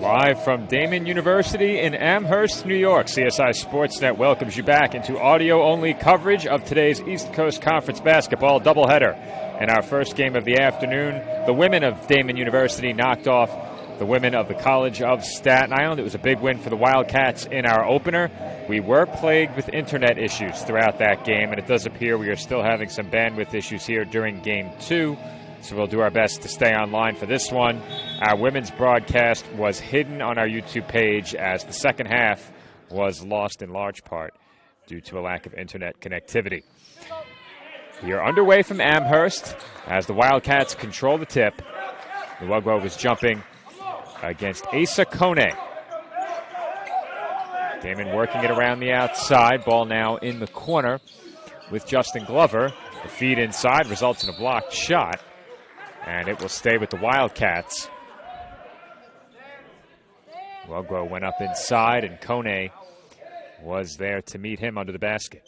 Live from Daemen University in Amherst, New York, CSI Sportsnet welcomes you back into audio-only coverage of today's East Coast Conference basketball doubleheader. In our first game of the afternoon, the women of Daemen University knocked off the women of the College of Staten Island. It was a big win for the Wildcats in our opener. We were plagued with internet issues throughout that game, and it does appear we are still having some bandwidth issues here during Game 2. So we'll do our best to stay online for this one. Our women's broadcast was hidden on our YouTube page as the second half was lost in large part due to a lack of internet connectivity. We are underway from Amherst as the Wildcats control the tip. Luagwo was jumping against Asa Kone. Daemen working it around the outside. Ball now in the corner with Justin Glover. The feed inside results in a blocked shot, and it will stay with the Wildcats. Luagwo went up inside, and Kone was there to meet him under the basket.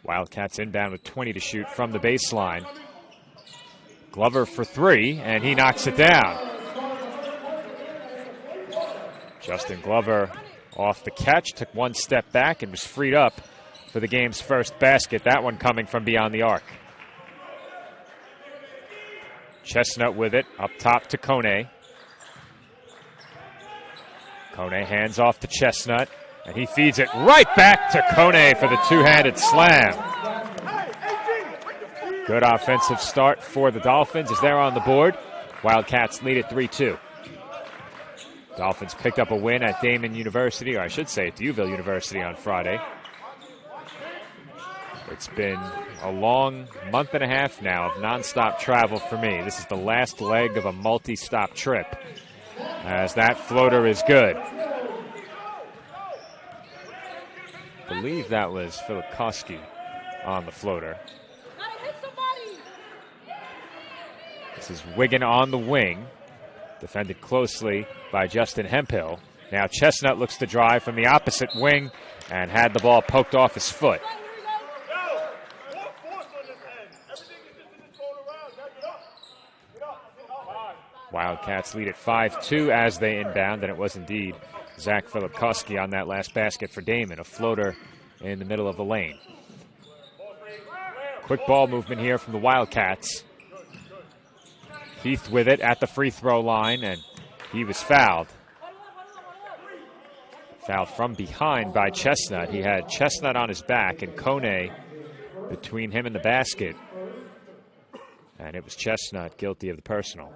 Wildcats inbound with 20 to shoot from the baseline. Glover for three, and he knocks it down. Justin Glover off the catch, took one step back and was freed up for the game's first basket, that one coming from beyond the arc. Chestnut with it, up top to Kone. Kone hands off to Chestnut, and he feeds it right back to Kone for the two-handed slam. Good offensive start for the Dolphins as they're on the board. Wildcats lead at 3-2. Dolphins picked up a win at Daemen University, or I should say at D'Youville University on Friday. It's been a long month and a half now of nonstop travel for me. This is the last leg of a multi-stop trip, as that floater is good. I believe that was Filipkowski on the floater. This is Wiggin on the wing, defended closely by Justin Hemphill. Now Chestnut looks to drive from the opposite wing and had the ball poked off his foot. Wildcats lead at 5-2 as they inbound, and it was indeed Zach Filipkowski on that last basket for Daemen, a floater in the middle of the lane. Quick ball movement here from the Wildcats. Heath with it at the free throw line, and he was fouled. Fouled from behind by Chestnut. He had Chestnut on his back and Kone between him and the basket. And it was Chestnut guilty of the personal.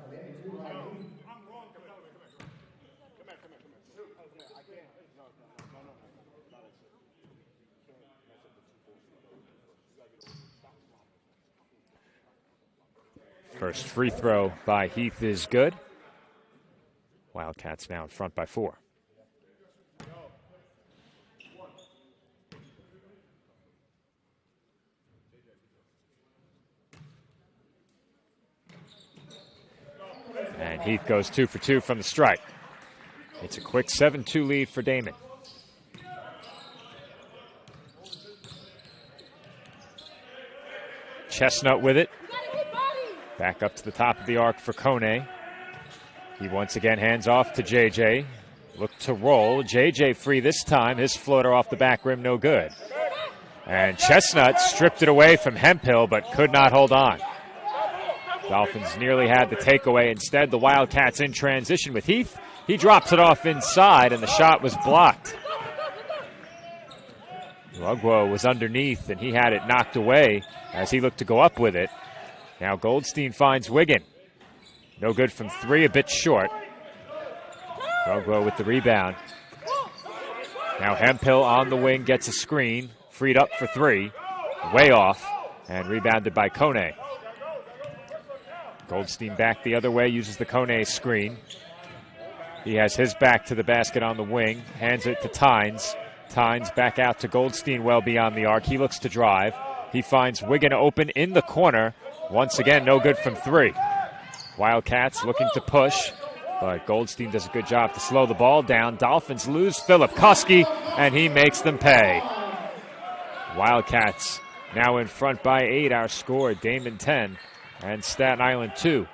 First free throw by Heath is good. Wildcats now in front by 4. And Heath goes 2 for 2 from the strike. It's a quick 7-2 lead for Daemen. Chestnut with it. Back up to the top of the arc for Kone. He once again hands off to JJ. Look to roll. JJ free this time. His floater off the back rim, no good. And Chestnut stripped it away from Hemphill, but could not hold on. Dolphins nearly had the takeaway. Instead, the Wildcats in transition with Heath. He drops it off inside, and the shot was blocked. Luagwo was underneath, and he had it knocked away as he looked to go up with it. Now Goldstein finds Wiggin. No good from 3, a bit short. Luagwo with the rebound. Now Hemphill on the wing gets a screen. Freed up for 3. Way off, and rebounded by Kone. Goldstein back the other way, uses the Kone screen. He has his back to the basket on the wing. Hands it to Tynes. Tynes back out to Goldstein well beyond the arc. He looks to drive. He finds Wiggin open in the corner. Once again, no good from 3. Wildcats looking to push, but Goldstein does a good job to slow the ball down. Dolphins lose Filipkowski, and he makes them pay. Wildcats now in front by 8. Our score, Daemen 10, and Staten Island 2.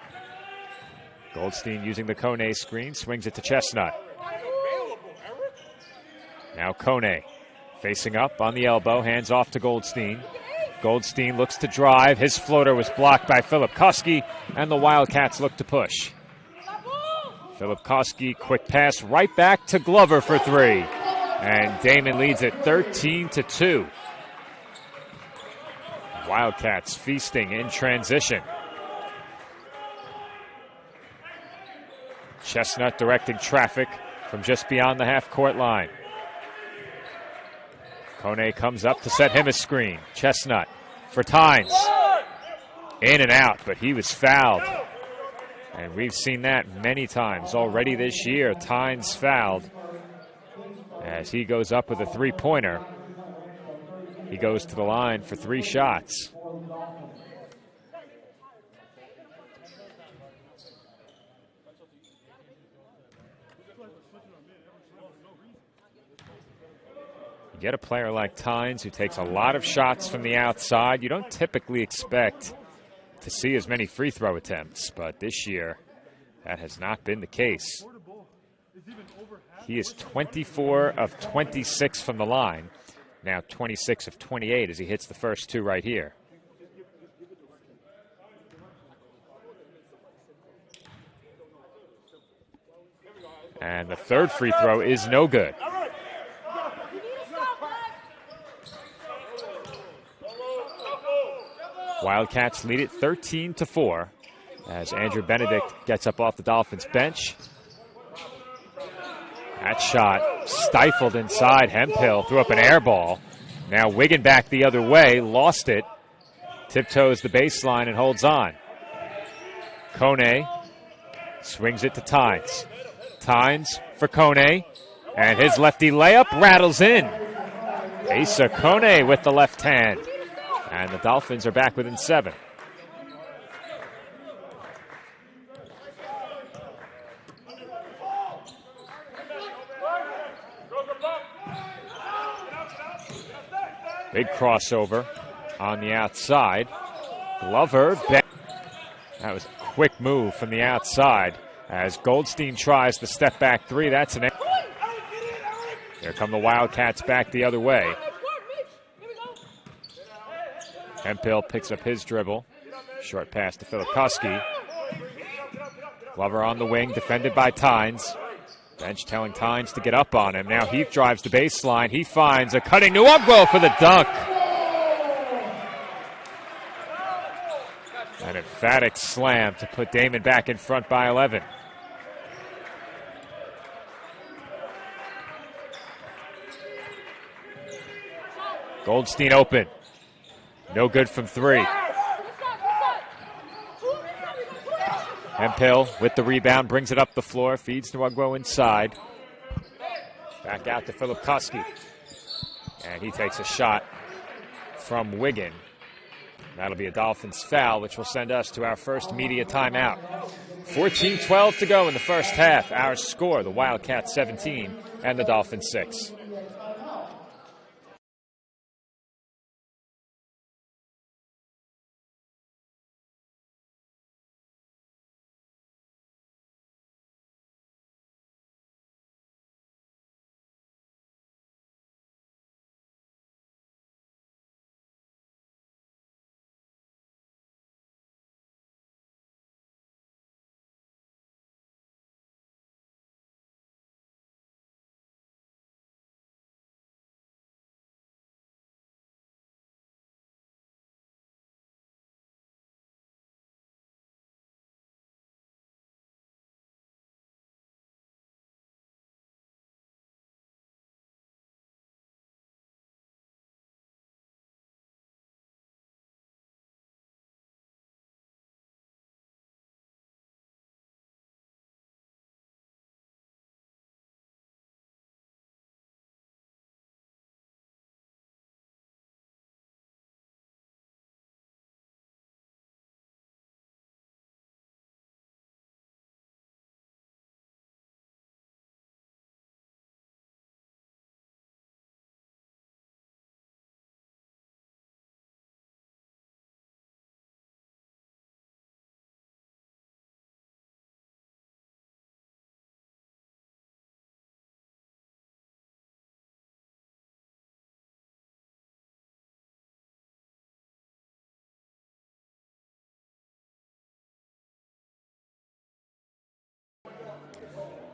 Goldstein using the Kone screen, swings it to Chestnut. Now Kone facing up on the elbow, hands off to Goldstein. Goldstein looks to drive. His floater was blocked by Filipkowski, and the Wildcats look to push. Filipkowski, quick pass right back to Glover for 3. And Daemen leads it 13-2. Wildcats feasting in transition. Chestnut directing traffic from just beyond the half-court line. Kone comes up to set him a screen. Chestnut for Tynes. In and out, but he was fouled. And we've seen that many times already this year. Tynes fouled as he goes up with a three-pointer. He goes to the line for 3 shots. You get a player like Tynes who takes a lot of shots from the outside. You don't typically expect to see as many free throw attempts, but this year that has not been the case. He is 24 of 26 from the line. Now 26 of 28 as he hits the first 2 right here. And the third free throw is no good. Wildcats lead it 13-4 as Andrew Benedict gets up off the Dolphins bench. That shot stifled inside. Hemphill threw up an air ball. Now Wigan back the other way, lost it. Tiptoes the baseline and holds on. Kone swings it to Tynes. Tynes for Kone, and his lefty layup rattles in. Asa Kone with the left hand. And the Dolphins are back within 7. Big crossover on the outside. Glover. That was a quick move from the outside as Goldstein tries the step back 3. That's an. Here come the Wildcats back the other way. Hemphill picks up his dribble. Short pass to Filipkowski. Glover on the wing, defended by Tynes. Bench telling Tynes to get up on him. Now Heath drives the baseline. He finds a cutting Nwugwo for the dunk. An emphatic slam to put Daemen back in front by 11. Goldstein open. No good from 3. Hemphill with the rebound, brings it up the floor, feeds Nwugwo inside. Back out to Filipkowski. And he takes a shot from Wigan. That'll be a Dolphins foul, which will send us to our first media timeout. 14-12 to go in the first half. Our score, the Wildcats 17 and the Dolphins 6.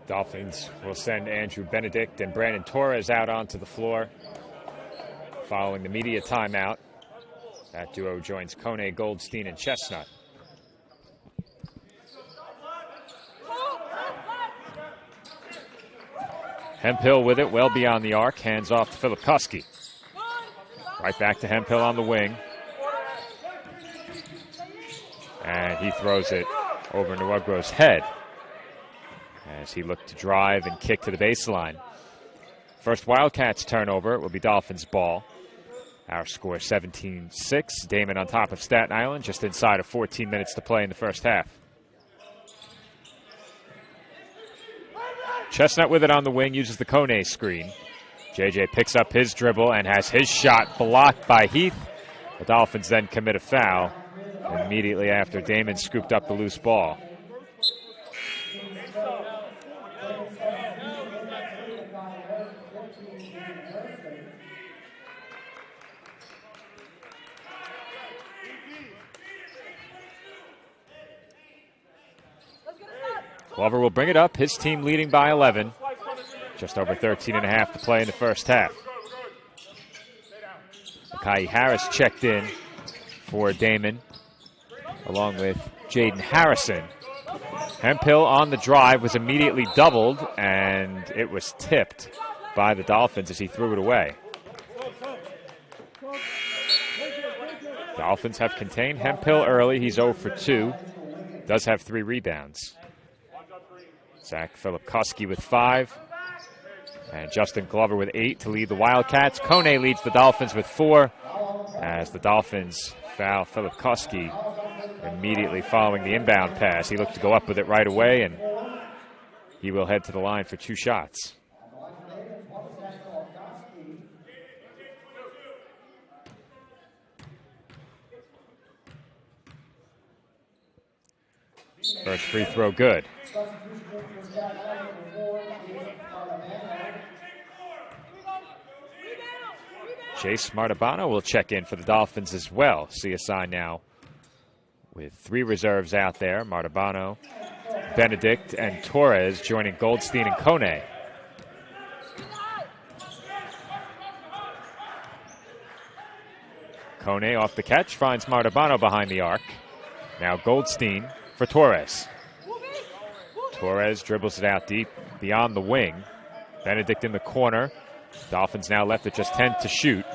Dolphins will send Andrew Benedict and Brandon Torres out onto the floor following the media timeout. That duo joins Kone, Goldstein, and Chestnut. Hemphill with it, well beyond the arc. Hands off to Philip Kuski. Right back to Hemphill on the wing. And he throws it over Nwagro's head as he looked to drive and kick to the baseline. First Wildcats turnover, it will be Dolphins ball. Our score 17-6. Daemen on top of Staten Island, just inside of 14 minutes to play in the first half. Chestnut with it on the wing, uses the Kone screen. JJ picks up his dribble and has his shot blocked by Heath. The Dolphins then commit a foul immediately after Daemen scooped up the loose ball. Glover will bring it up, his team leading by 11. Just over 13 and a half to play in the first half. Akai Harris checked in for Daemen, along with Jaden Harrison. Hemphill on the drive was immediately doubled, and it was tipped by the Dolphins as he threw it away. Dolphins have contained Hemphill early. He's 0 for 2. Does have 3 rebounds. Zach Filipkowski with 5. And Justin Glover with 8 to lead the Wildcats. Kone leads the Dolphins with 4 as the Dolphins foul Filipkowski immediately following the inbound pass. He looked to go up with it right away, and he will head to the line for 2 shots. First free throw good. Chase Martabano will check in for the Dolphins as well. CSI now with 3 reserves out there. Martabano, Benedict, and Torres joining Goldstein and Kone. Kone off the catch, finds Martabano behind the arc. Now Goldstein for Torres. Torres dribbles it out deep beyond the wing. Benedict in the corner. Dolphins now left at just 10 to shoot.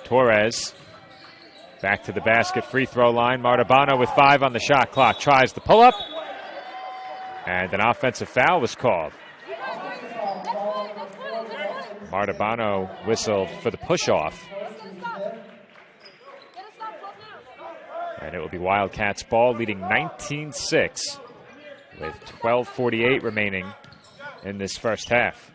Torres back to the basket, free throw line. Martabano with 5 on the shot clock. Tries the pull-up. And an offensive foul was called. Martabano whistled for the push-off. And it will be Wildcats ball, leading 19-6 with 12:48 remaining in this first half.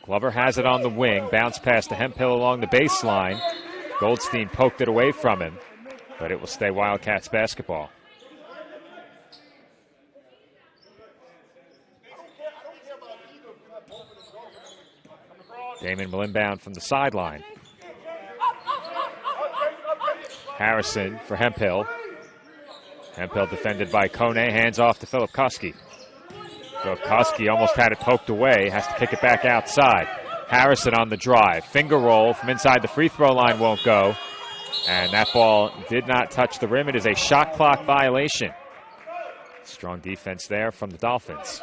Glover has it on the wing, bounce pass to Hemphill along the baseline. Goldstein poked it away from him, but it will stay Wildcats basketball. Daemen will inbound from the sideline. Harrison for Hemphill. Hemphill defended by Kone, hands off to Filipkowski. Filipkowski almost had it poked away, has to kick it back outside. Harrison on the drive, finger roll from inside the free throw line, won't go. And that ball did not touch the rim. It is a shot clock violation. Strong defense there from the Dolphins.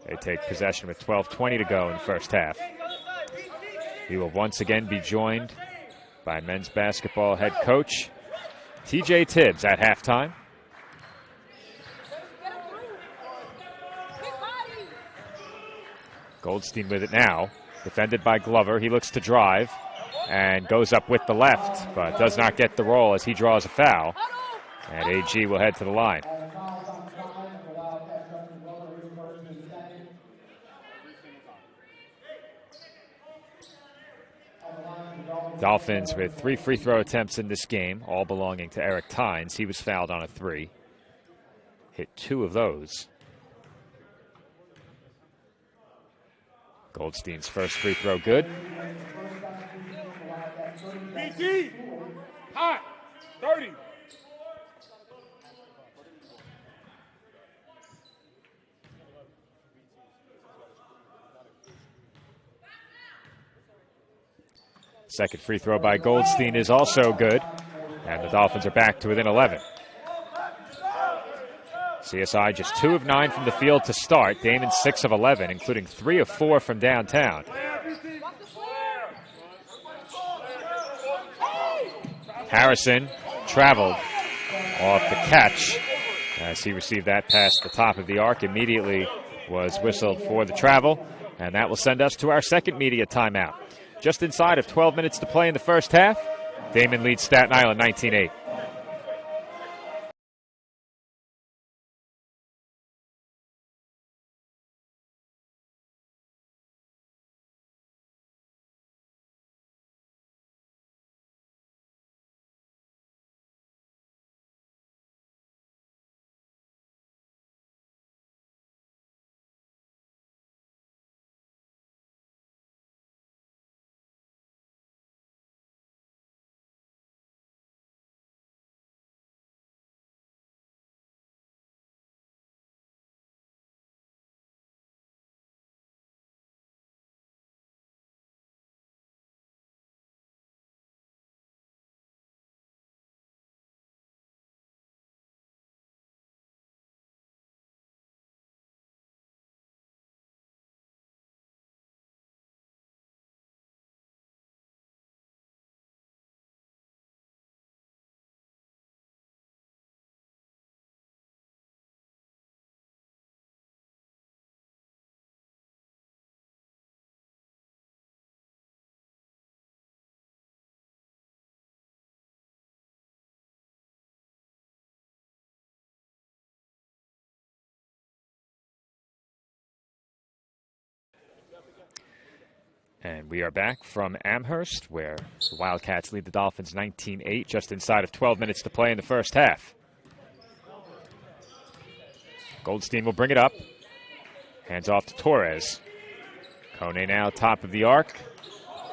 They take possession with 12:20 to go in the first half. We will once again be joined by men's basketball head coach TJ Tibbs at halftime. Goldstein with it now, defended by Glover. He looks to drive and goes up with the left, but does not get the roll as he draws a foul. And AG will head to the line. Dolphins with 3 free throw attempts in this game, all belonging to Eric Tynes. He was fouled on a 3. Hit 2 of those. Goldstein's first free throw good. BT, hot, 30. Second free throw by Goldstein is also good, and the Dolphins are back to within 11. CSI just 2 of 9 from the field to start. Daemen 6 of 11, including 3 of 4 from downtown. Harrison traveled off the catch as he received that past the top of the arc. Immediately was whistled for the travel, and that will send us to our second media timeout. Just inside of 12 minutes to play in the first half. Daemen leads Staten Island 19-8. And we are back from Amherst, where the Wildcats lead the Dolphins 19-8, just inside of 12 minutes to play in the first half. Goldstein will bring it up. Hands off to Torres. Kone now top of the arc.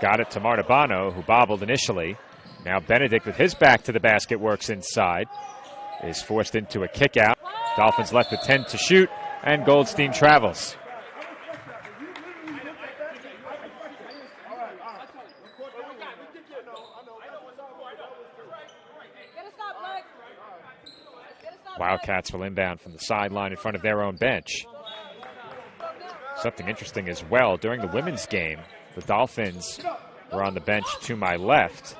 Got it to Martabano, who bobbled initially. Now Benedict, with his back to the basket, works inside. Is forced into a kick out. Dolphins left with 10 to shoot, and Goldstein travels. Wildcats will inbound from the sideline in front of their own bench. Something interesting as well, during the women's game, the Dolphins were on the bench to my left.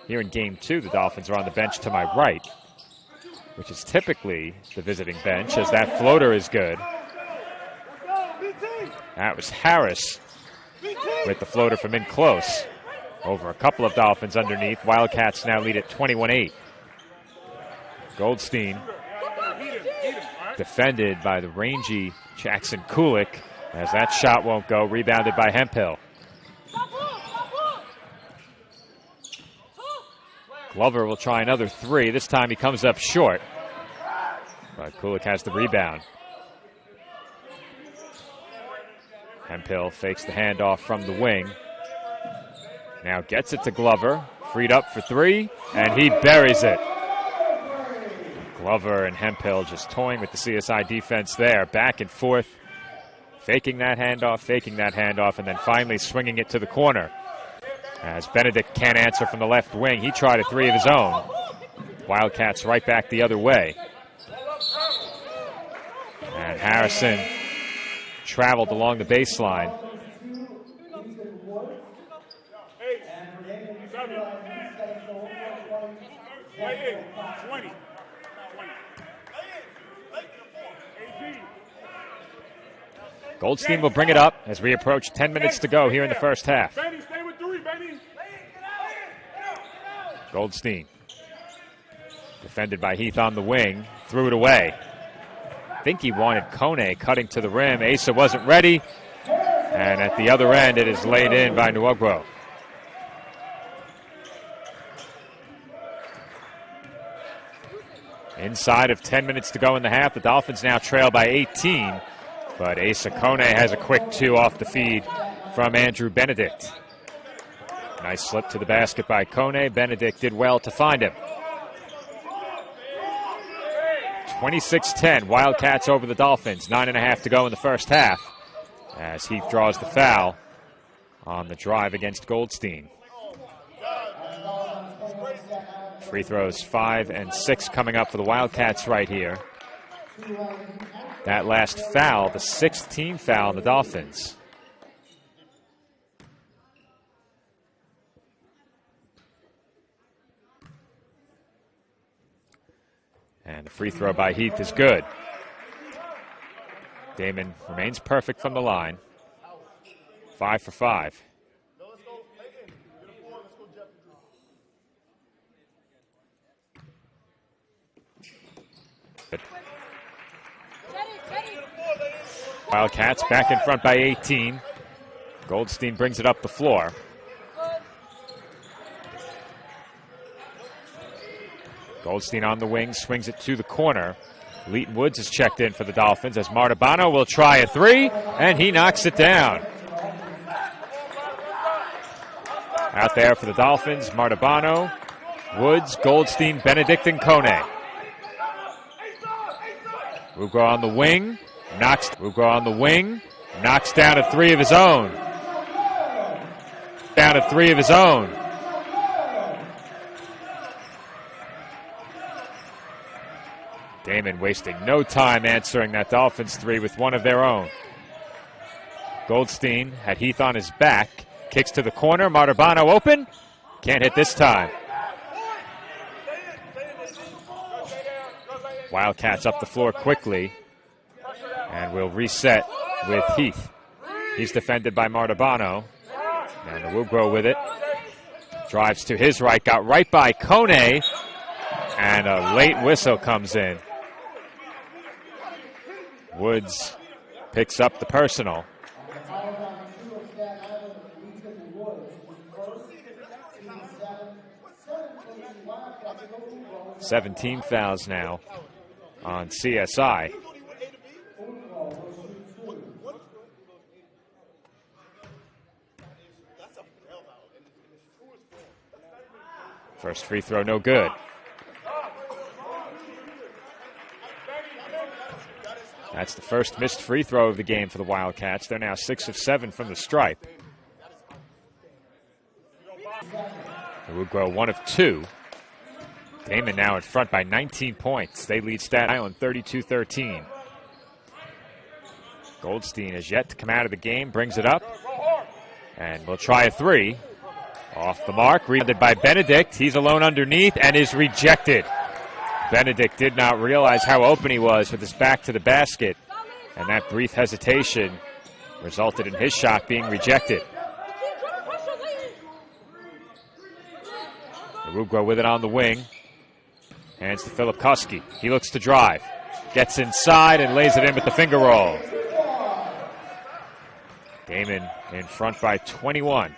Here in game 2, the Dolphins are on the bench to my right, which is typically the visiting bench, as that floater is good. That was Harris with the floater from in close. Over a couple of Dolphins underneath. Wildcats now lead at 21-8. Goldstein defended by the rangy Jackson Kulik, as that shot won't go. Rebounded by Hemphill. Glover will try another three. This time he comes up short, but Kulik has the rebound. Hemphill fakes the handoff from the wing. Now gets it to Glover. Freed up for three, and he buries it. Glover and Hemphill just toying with the CSI defense there. Back and forth. Faking that handoff, and then finally swinging it to the corner. As Benedict can't answer from the left wing. He tried a three of his own. Wildcats right back the other way. And Harrison traveled along the baseline. Goldstein will bring it up as we approach 10 minutes to go here in the first half. Goldstein, defended by Heath on the wing, threw it away. I think he wanted Kone cutting to the rim. Asa wasn't ready, and at the other end it is laid in by Nwogbo. Inside of 10 minutes to go in the half, the Dolphins now trail by 18. But Asa Kone has a quick two off the feed from Andrew Benedict. Nice slip to the basket by Kone. Benedict did well to find him. 26-10, Wildcats over the Dolphins. 9.5 to go in the first half as Heath draws the foul on the drive against Goldstein. Free throws 5 and 6 coming up for the Wildcats right here. That last foul, the 6th team foul on the Dolphins. And the free throw by Heath is good. Daemen remains perfect from the line. 5 for 5. Wildcats back in front by 18. Goldstein brings it up the floor. Goldstein on the wing, swings it to the corner. Leighton Woods is checked in for the Dolphins as Martabano will try a three, and he knocks it down. Out there for the Dolphins, Martabano, Woods, Goldstein, Benedict, and Kone. Ruger on the wing, knocks down a three of his own. Daemen wasting no time answering that Dolphins three with one of their own. Goldstein had Heath on his back, kicks to the corner, Martabano open, can't hit this time. Wildcats up the floor quickly, and will reset with Heath. He's defended by Martabano, and Awugro with it. Drives to his right, got right by Kone, and a late whistle comes in. Woods picks up the personal. Seventeen fouls now on CSI. First free throw, no good. That's the first missed free throw of the game for the Wildcats. They're now 6 of 7 from the stripe. Awugro 1 of 2. Daemen now in front by 19 points. They lead Staten Island 32-13. Goldstein has yet to come out of the game, brings it up, and will try a three. Off the mark, rebounded by Benedict. He's alone underneath and is rejected. Benedict did not realize how open he was with his back to the basket, and that brief hesitation resulted in his shot being rejected. Awugro with it on the wing. Hands to Philip Kuski. He looks to drive. Gets inside and lays it in with the finger roll. Daemen in front by 21.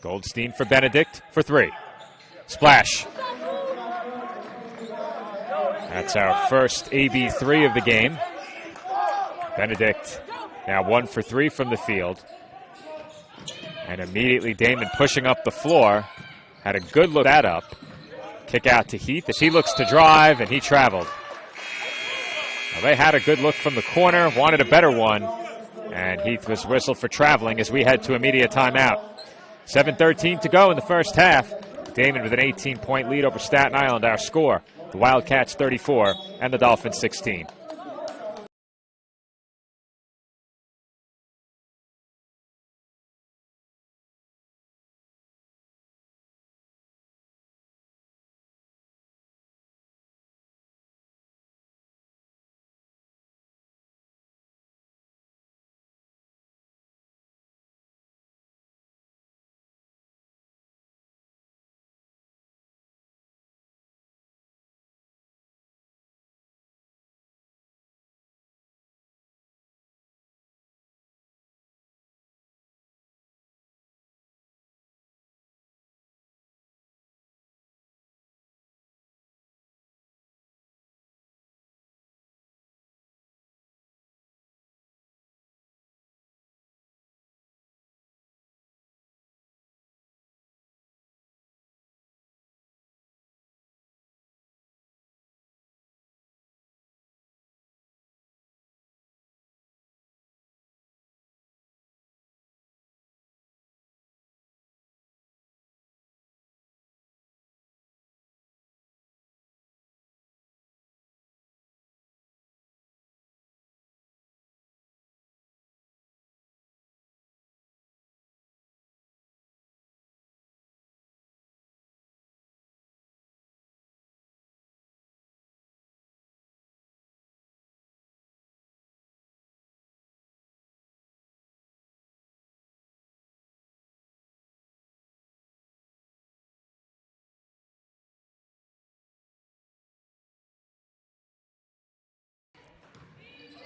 Goldstein for Benedict for three. Splash. That's our first AB3 of the game. Benedict now 1 for 3 from the field. And immediately Daemen pushing up the floor. Had a good look that up. Kick out to Heath as he looks to drive, and he traveled. Well, they had a good look from the corner, wanted a better one, and Heath was whistled for traveling as we head to immediate timeout. 7:13 to go in the first half. Daemen with an 18-point lead over Staten Island. Our score, the Wildcats 34 and the Dolphins 16.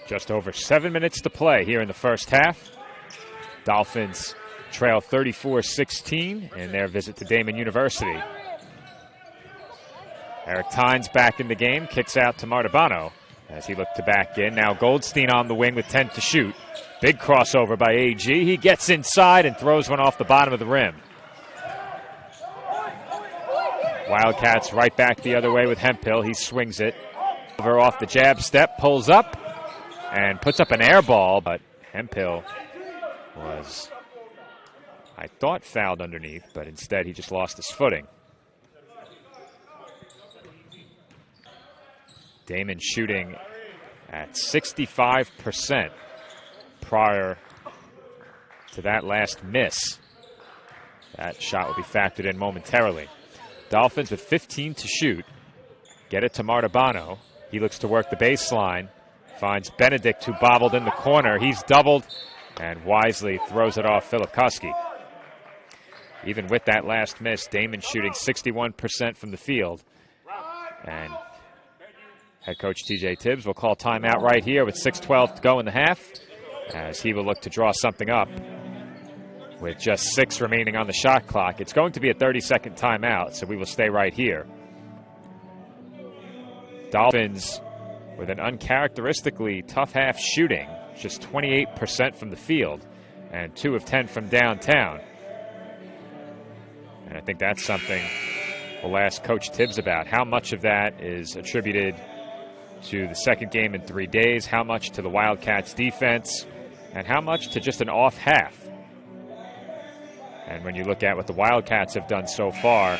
Just over 7 minutes to play here in the first half. Dolphins trail 34-16 in their visit to Daemen University. Eric Tynes back in the game, kicks out to Martabano as he looked to back in. Now Goldstein on the wing with 10 to shoot. Big crossover by AG. He gets inside and throws one off the bottom of the rim. Wildcats right back the other way with Hemphill. He swings it over off the jab step, pulls up, and puts up an air ball, but Hemphill was, I thought, fouled underneath, but instead he just lost his footing. Daemen shooting at 65% prior to that last miss. That shot will be factored in momentarily. Dolphins with 15 to shoot. Get it to Martabano. He looks to work the baseline. Finds Benedict, who bobbled in the corner. He's doubled and wisely throws it off Filipkowski. Even with that last miss, Daemen shooting 61% from the field. And head coach TJ Tibbs will call timeout right here with 6:12 to go in the half, as he will look to draw something up with just 6 remaining on the shot clock. It's going to be a 30-second timeout, so we will stay right here. Dolphins with an uncharacteristically tough half shooting, just 28% from the field and 2 of 10 from downtown. And I think that's something we'll ask Coach Tibbs about. How much of that is attributed to the second game in 3 days, how much to the Wildcats defense, and how much to just an off half. And when you look at what the Wildcats have done so far,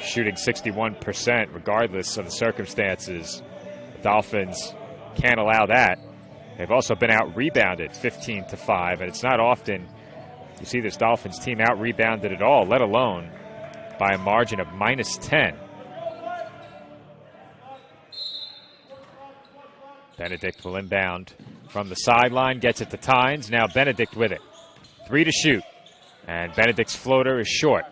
shooting 61% regardless of the circumstances, the Dolphins can't allow that. They've also been out-rebounded 15-5, and it's not often you see this Dolphins team out-rebounded at all, let alone by a margin of -10. Benedict will inbound from the sideline, gets it to Tynes. Now Benedict with it. 3 to shoot. And Benedict's floater is short.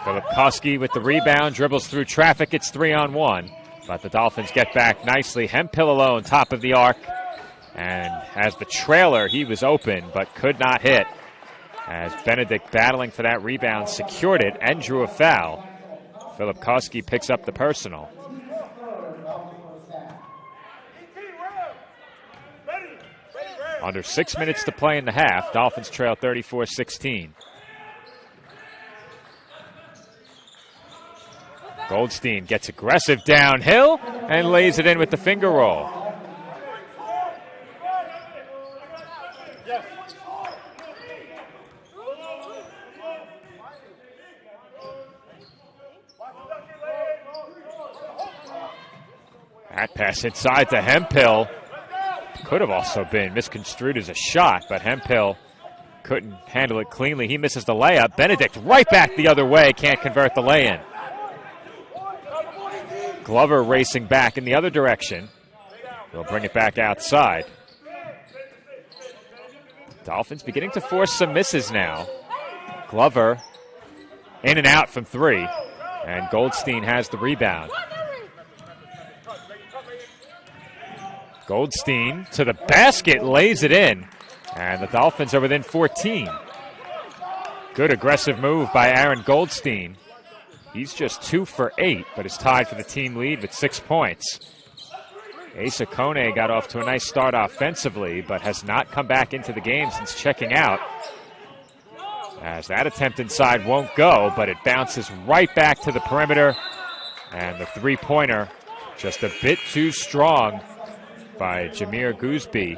Filipkowski with the rebound, dribbles through traffic. It's 3-on-1. But the Dolphins get back nicely. Hemphill alone, top of the arc. And as the trailer, he was open but could not hit. As Benedict, battling for that rebound, secured it and drew a foul. Filipkowski picks up the personal. Under 6 minutes to play in the half. Dolphins trail 34-16. Goldstein gets aggressive downhill and lays it in with the finger roll. That pass inside to Hemphill. Could have also been misconstrued as a shot, but Hemphill couldn't handle it cleanly. He misses the layup. Benedict right back the other way, can't convert the lay-in. Glover racing back in the other direction. We'll bring it back outside. Dolphins beginning to force some misses now. Glover in and out from 3, and Goldstein has the rebound. Goldstein to the basket, lays it in, and the Dolphins are within 14. Good aggressive move by Aaron Goldstein. He's just 2 for 8, but is tied for the team lead with 6 points. Asa Kone got off to a nice start offensively, but has not come back into the game since checking out. As that attempt inside won't go, but it bounces right back to the perimeter, and the three-pointer just a bit too strong by Jameer Gooseby.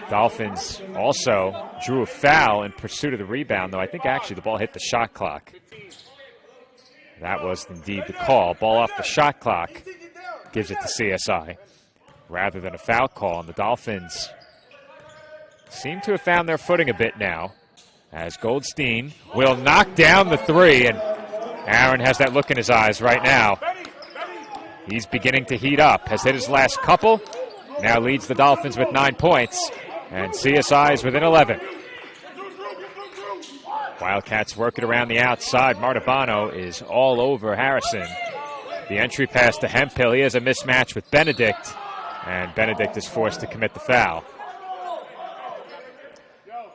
Dolphins also drew a foul in pursuit of the rebound, though I think actually the ball hit the shot clock. That was indeed the call. Ball off the shot clock gives it to CSI rather than a foul call. And the Dolphins seem to have found their footing a bit now, as Goldstein will knock down the 3, and Aaron has that look in his eyes right now. He's beginning to heat up, has hit his last couple, now leads the Dolphins with 9 points, and CSI is within 11. Wildcats work it around the outside. Martabano is all over Harrison. The entry pass to Hemphill. He has a mismatch with Benedict, and Benedict is forced to commit the foul.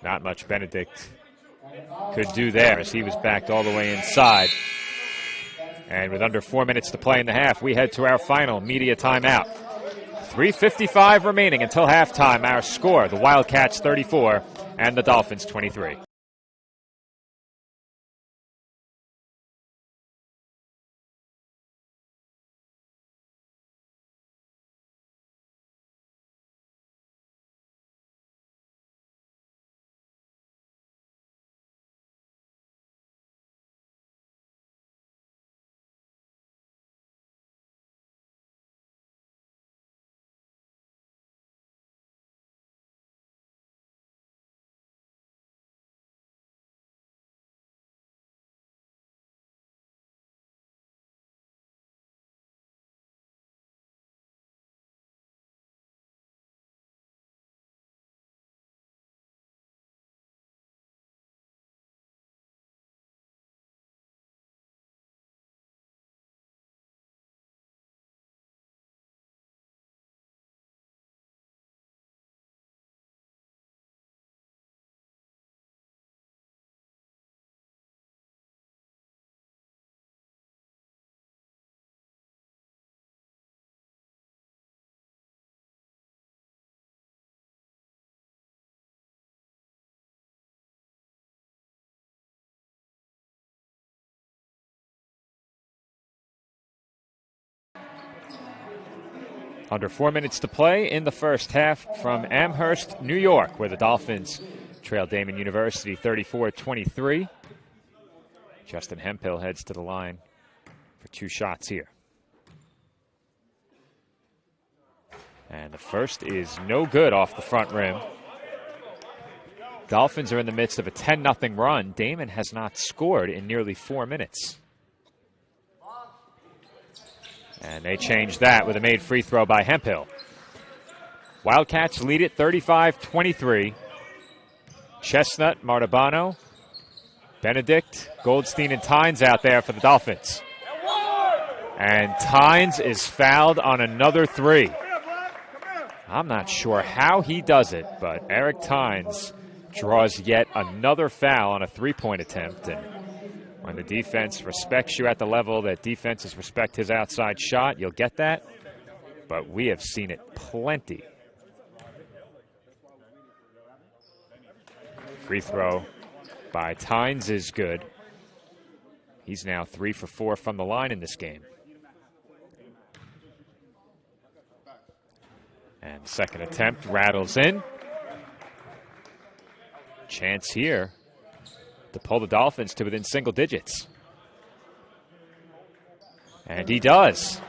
Not much Benedict could do there as he was backed all the way inside. And with under 4 minutes to play in the half, we head to our final media timeout. 3:55 remaining until halftime. Our score, the Wildcats 34 and the Dolphins 23. Under 4 minutes to play in the first half from Amherst, New York, where the Dolphins trail Daemen University 34-23. Justin Hemphill heads to the line for 2 shots here. And the first is no good off the front rim. Dolphins are in the midst of a 10-0 run. Daemen has not scored in nearly 4 minutes. And they change that with a made free throw by Hemphill. Wildcats lead it 35-23. Chestnut, Martabano, Benedict, Goldstein, and Tynes out there for the Dolphins. And Tynes is fouled on another 3. I'm not sure how he does it, but Eric Tynes draws yet another foul on a 3-point attempt. And when the defense respects you at the level that defenses respect his outside shot, you'll get that. But we have seen it plenty. Free throw by Tynes is good. He's now 3 for 4 from the line in this game. And the second attempt rattles in. Chance here to pull the Dolphins to within single digits. And he does.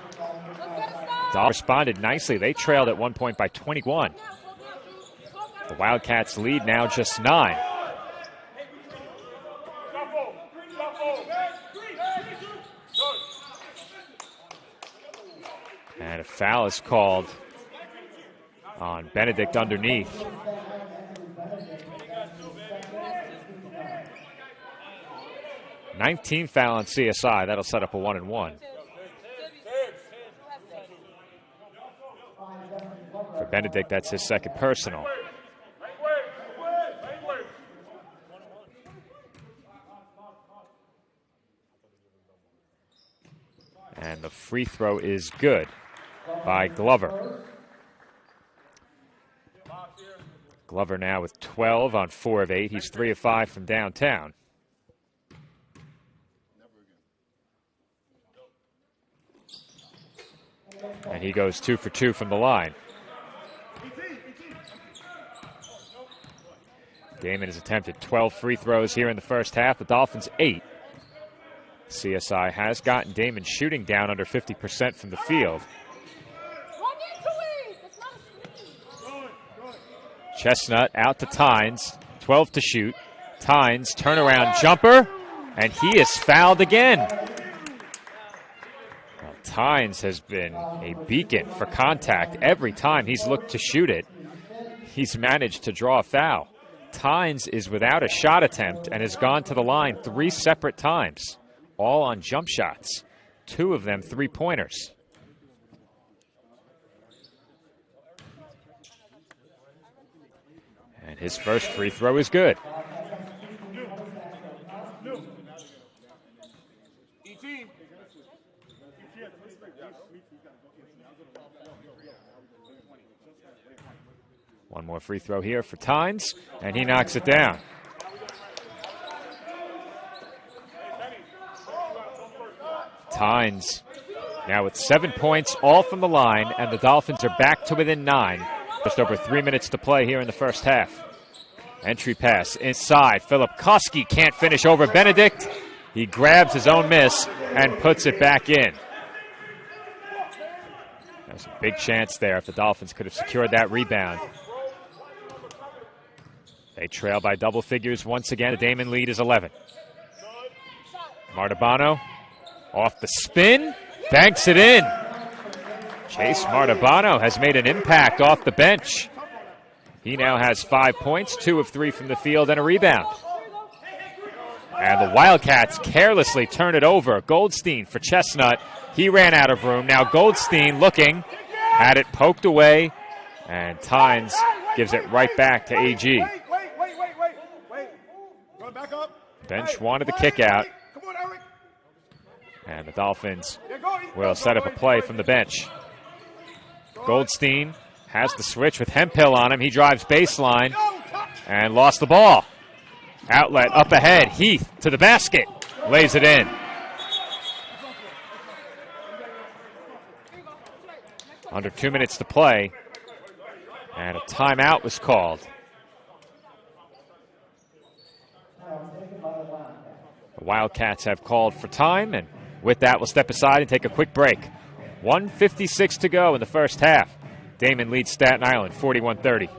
Dolphins responded nicely. They trailed at one point by 21. The Wildcats lead now just 9. And a foul is called on Benedict underneath. Nineteenth foul on CSI. That'll set up a 1-and-1. For Benedict, that's his second personal. And the free throw is good by Glover. Glover now with 12 on 4 of 8. He's 3 of 5 from downtown. And he goes 2 for 2 from the line. Daemen has attempted 12 free throws here in the first half. The Dolphins 8. CSI has gotten Daemen shooting down under 50% from the field. Chestnut out to Tynes. 12 to shoot. Tynes turnaround jumper. And he is fouled again. Tynes has been a beacon for contact. Every time he's looked to shoot it, he's managed to draw a foul. Tynes is without a shot attempt and has gone to the line 3 separate times, all on jump shots. 2 of them three-pointers. And his first free throw is good. One more free throw here for Tynes, and he knocks it down. Tynes now with 7 points, all from the line, and the Dolphins are back to within 9. Just over 3 minutes to play here in the first half. Entry pass inside. Philip Koski can't finish over Benedict. He grabs his own miss and puts it back in. There's a big chance there if the Dolphins could have secured that rebound. They trail by double figures once again. The Daemen lead is 11. Martabano off the spin, banks it in. Chase Martabano has made an impact off the bench. He now has 5 points, 2 of 3 from the field, and a rebound. And the Wildcats carelessly turn it over. Goldstein for Chestnut. He ran out of room. Now Goldstein looking, had it poked away, and Tynes gives it right back to AG. Bench wanted the kick out. And the Dolphins will set up a play from the bench. Goldstein has the switch with Hemphill on him. He drives baseline and lost the ball. Outlet up ahead. Heath to the basket. Lays it in. Under 2 minutes to play. And a timeout was called. The Wildcats have called for time, and with that, we'll step aside and take a quick break. 1:56 to go in the first half. Daemen leads Staten Island 41-30.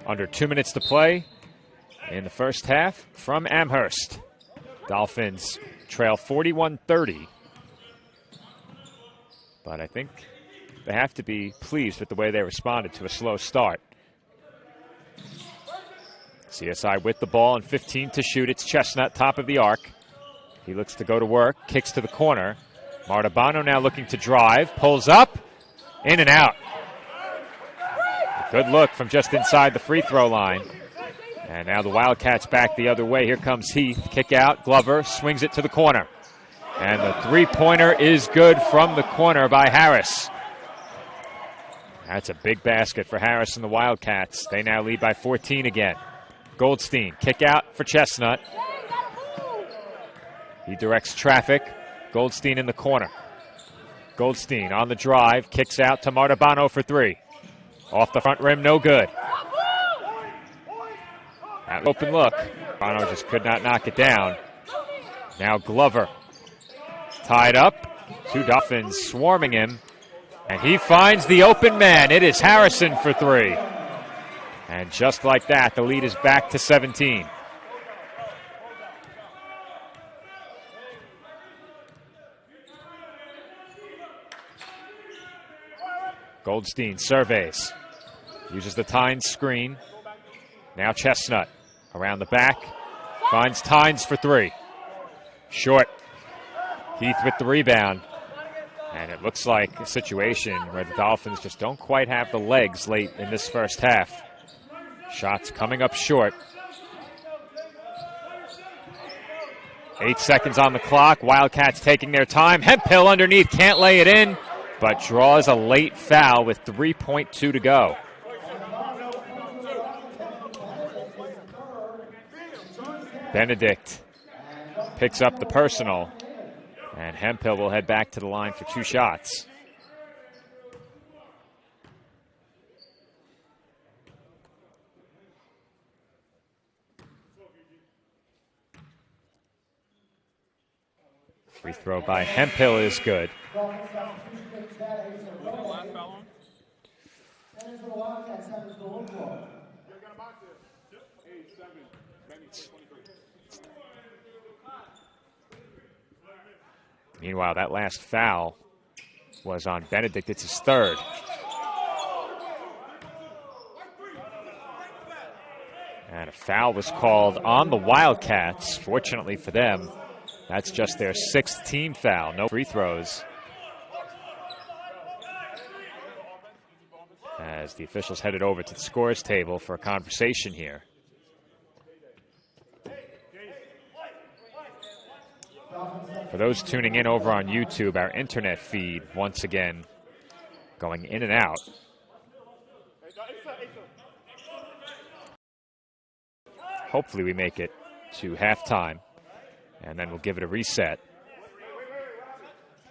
Under 2 minutes to play in the first half from Amherst. Dolphins trail 41-30. But I think they have to be pleased with the way they responded to a slow start. CSI with the ball and 15 to shoot. It's Chestnut, top of the arc. He looks to go to work, kicks to the corner. Martabano now looking to drive, pulls up, in and out. Good look from just inside the free throw line. And now the Wildcats back the other way. Here comes Heath. Kick out. Glover swings it to the corner. And the three-pointer is good from the corner by Harris. That's a big basket for Harris and the Wildcats. They now lead by 14 again. Goldstein. Kick out for Chestnut. He directs traffic. Goldstein in the corner. Goldstein on the drive. Kicks out to Martabano for 3. Off the front rim, no good. That open look. Bono just could not knock it down. Now Glover. Tied up. 2 Dolphins swarming him. And he finds the open man. It is Harrison for 3. And just like that, the lead is back to 17. Goldstein surveys. Uses the Tynes screen. Now Chestnut around the back. Finds Tynes for 3. Short. Heath with the rebound. And it looks like a situation where the Dolphins just don't quite have the legs late in this first half. Shots coming up short. 8 seconds on the clock. Wildcats taking their time. Hemphill underneath, can't lay it in, but draws a late foul with 3.2 to go. Benedict picks up the personal. And Hemphill will head back to the line for 2 shots. Free throw by Hemphill is good. Meanwhile, that last foul was on Benedict. It's his 3rd. And a foul was called on the Wildcats. Fortunately for them, that's just their 6th team foul. No free throws. As the officials headed over to the scores table for a conversation here. For those tuning in over on YouTube, our internet feed, once again, going in and out. Hopefully we make it to halftime, and then we'll give it a reset.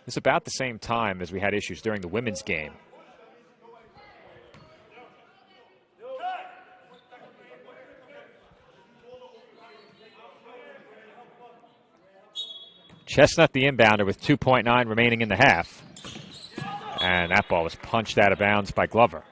It's about the same time as we had issues during the women's game. Chestnut the inbounder with 2.9 remaining in the half. And that ball was punched out of bounds by Glover.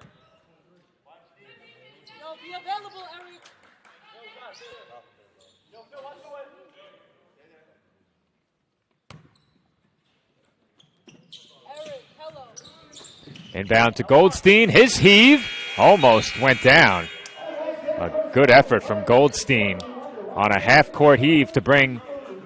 Inbound to Goldstein. His heave almost went down. A good effort from Goldstein on a half-court heave to bring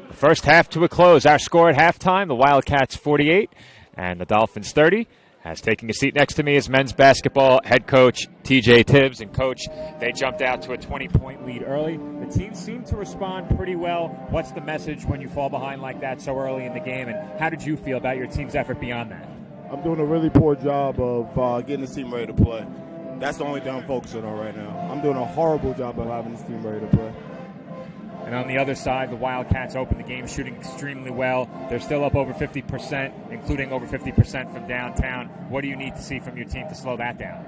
the first half to a close. Our score at halftime, the Wildcats 48 and the Dolphins 30. As taking a seat next to me is men's basketball head coach TJ Tibbs. And coach, they jumped out to a 20-point lead early. The team seemed to respond pretty well. What's the message when you fall behind like that so early in the game? And how did you feel about your team's effort beyond that? I'm doing a really poor job of getting this team ready to play. That's the only thing I'm focusing on right now. I'm doing a horrible job of having this team ready to play. And on the other side, the Wildcats opened the game shooting extremely well. They're still up over 50%, including over 50% from downtown. What do you need to see from your team to slow that down?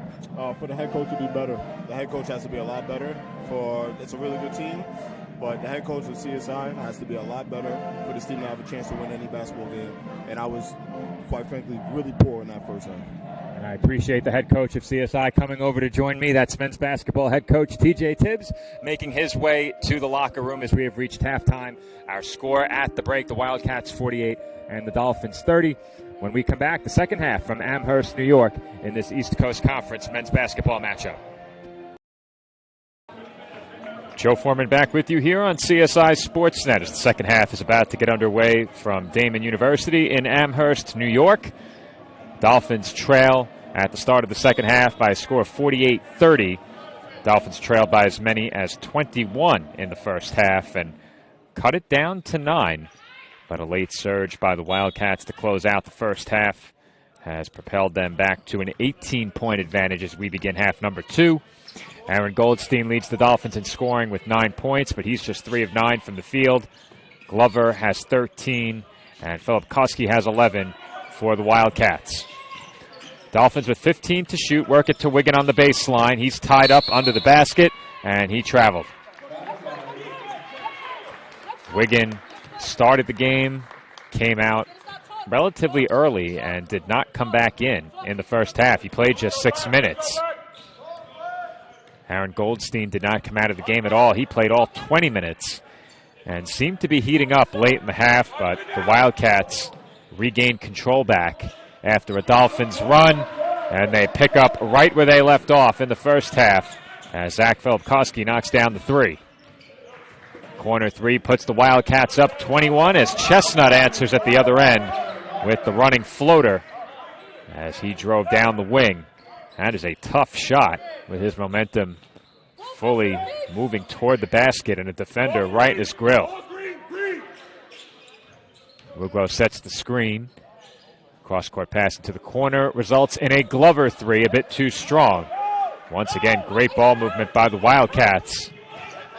For the head coach to be better. The head coach has to be a lot better. It's a really good team, but the head coach of CSI has to be a lot better for this team to have a chance to win any basketball game. And I was, quite frankly, really poor in that first half. And I appreciate the head coach of CSI coming over to join me. That's men's basketball head coach TJ Tibbs making his way to the locker room as we have reached halftime. Our score at the break, the Wildcats 48 and the Dolphins 30. When we come back, the second half from Amherst, New York in this East Coast Conference men's basketball matchup. Joe Foreman back with you here on CSI Sportsnet as the second half is about to get underway from Daemen University in Amherst, New York. Dolphins trail at the start of the second half by a score of 48-30. Dolphins trailed by as many as 21 in the first half and cut it down to 9. But a late surge by the Wildcats to close out the first half has propelled them back to an 18-point advantage as we begin half number 2. Aaron Goldstein leads the Dolphins in scoring with 9 points, but he's just 3 of 9 from the field. Glover has 13, and Philip Koski has 11 for the Wildcats. Dolphins with 15 to shoot, work it to Wiggin on the baseline. He's tied up under the basket, and he traveled. Wiggin started the game, came out relatively early, and did not come back in the first half. He played just 6 minutes. Aaron Goldstein did not come out of the game at all. He played all 20 minutes and seemed to be heating up late in the half, but the Wildcats regained control back after a Dolphins run, and they pick up right where they left off in the first half as Zach Filipkowski knocks down the 3. Corner 3 puts the Wildcats up 21 as Chestnut answers at the other end with the running floater as he drove down the wing. That is a tough shot with his momentum fully moving toward the basket and a defender right in his grill. Ruglo sets the screen. Cross-court pass into the corner results in a Glover 3, a bit too strong. Once again, great ball movement by the Wildcats.